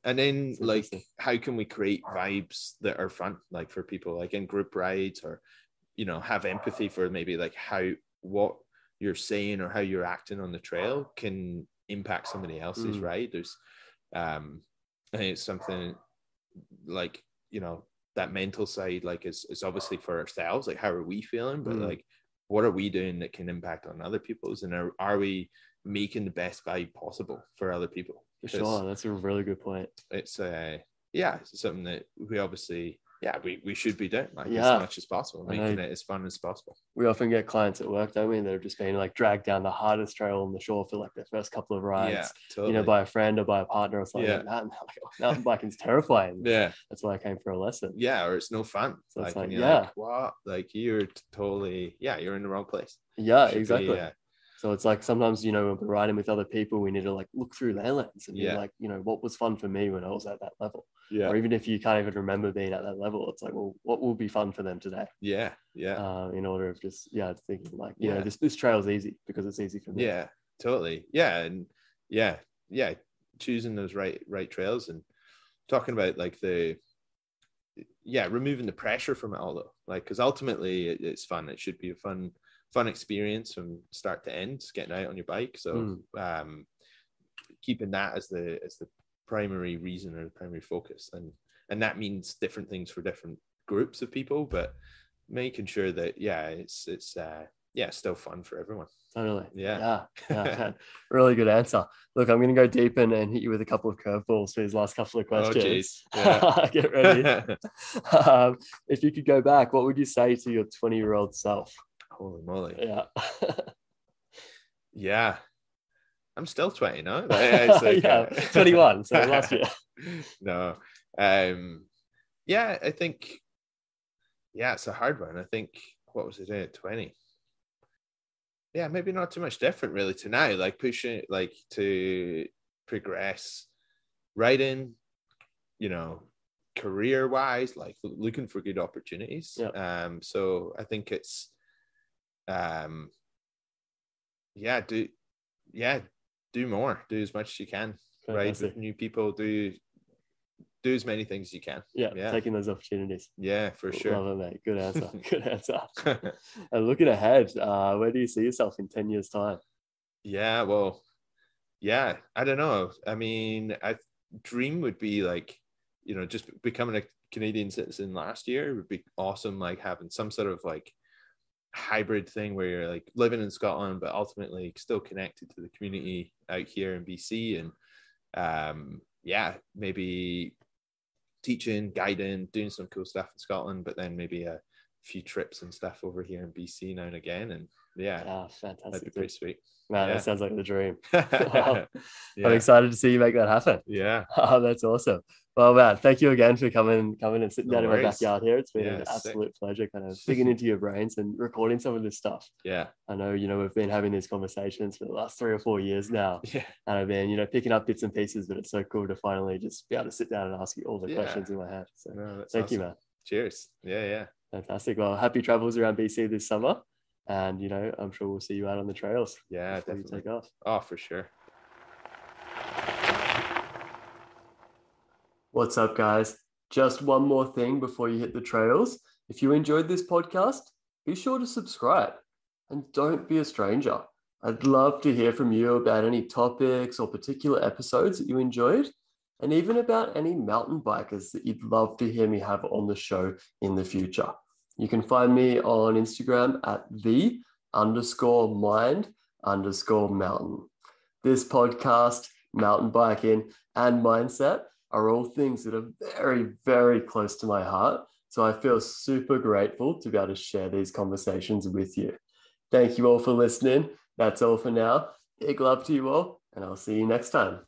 And then like, how can we create vibes that are fun, like for people, like in group rides, or have empathy for maybe like what you're saying or how you're acting on the trail can impact somebody else's ride. There's I think it's something like, that mental side, like is obviously for ourselves, like how are we feeling, but like what are we doing that can impact on other people's, and are we making the best vibe possible for other people? For sure, that's a really good point. It's it's something that we obviously we should be doing, like as much as possible, making it as fun as possible. We often get clients at work, don't we, that have just been like dragged down the hardest trail on the shore for like their first couple of rides, by a friend or by a partner or something like that. And like, mountain biking's terrifying. That's why I came for a lesson. Or it's no fun. So like, it's like, like, what? Like you're totally, you're in the wrong place. Exactly. So it's like sometimes, when we're riding with other people, we need to like look through their lens and be like, what was fun for me when I was at that level? Or even if you can't even remember being at that level, it's like, well, what will be fun for them today? In order of just, thinking like, this trail's easy because it's easy for me. Totally. And choosing those right trails, and talking about like removing the pressure from it all though. Like, because ultimately it's fun. It should be a fun experience from start to end, getting out on your bike. So keeping that as the primary reason or the primary focus, and that means different things for different groups of people, but making sure that it's still fun for everyone. Totally. Really good answer. Look, I'm going to go deep and hit you with a couple of curveballs for these last couple of questions. Get ready. If you could go back, what would you say to your 20-year-old self? Holy moly. I'm still 20 now. 21, so last year. No. I think it's a hard one. I think, what was it at 20? Maybe not too much different really to now, like pushing like to progress riding, career wise, like looking for good opportunities. So I think it's do more, do as much as you can, ride Fantastic. with new people, do as many things as you can. Yeah, taking those opportunities. Yeah, for sure. Love it, mate. Good answer. Good answer. And looking ahead, where do you see yourself in 10 years' time? Yeah, well, yeah, I don't know. I mean, I dream would be like, just becoming a Canadian citizen last year would be awesome. Like having some sort of like hybrid thing where you're like living in Scotland, but ultimately still connected to the community out here in BC. And maybe teaching, guiding, doing some cool stuff in Scotland, but then maybe a few trips and stuff over here in BC now and again. And fantastic. that'd be pretty sweet. Man, that sounds like the dream. Yeah. I'm excited to see you make that happen. Yeah. Oh, that's awesome. Well, man, thank you again for coming and sitting down in my backyard here. It's been an absolute pleasure kind of digging into your brains and recording some of this stuff. Yeah. I know, we've been having these conversations for the last 3 or 4 years now. Yeah. And I've been, picking up bits and pieces, but it's so cool to finally just be able to sit down and ask you all the questions in my head. So thank you, man. Cheers. Yeah. Fantastic. Well, happy travels around BC this summer. And, I'm sure we'll see you out on the trails. Yeah, definitely. Take off. Oh, for sure. What's up, guys? Just one more thing before you hit the trails. If you enjoyed this podcast, be sure to subscribe and don't be a stranger. I'd love to hear from you about any topics or particular episodes that you enjoyed, and even about any mountain bikers that you'd love to hear me have on the show in the future. You can find me on Instagram at the_mind_mountain. This podcast, mountain biking, and mindset are all things that are very, very close to my heart. So I feel super grateful to be able to share these conversations with you. Thank you all for listening. That's all for now. Big love to you all, and I'll see you next time.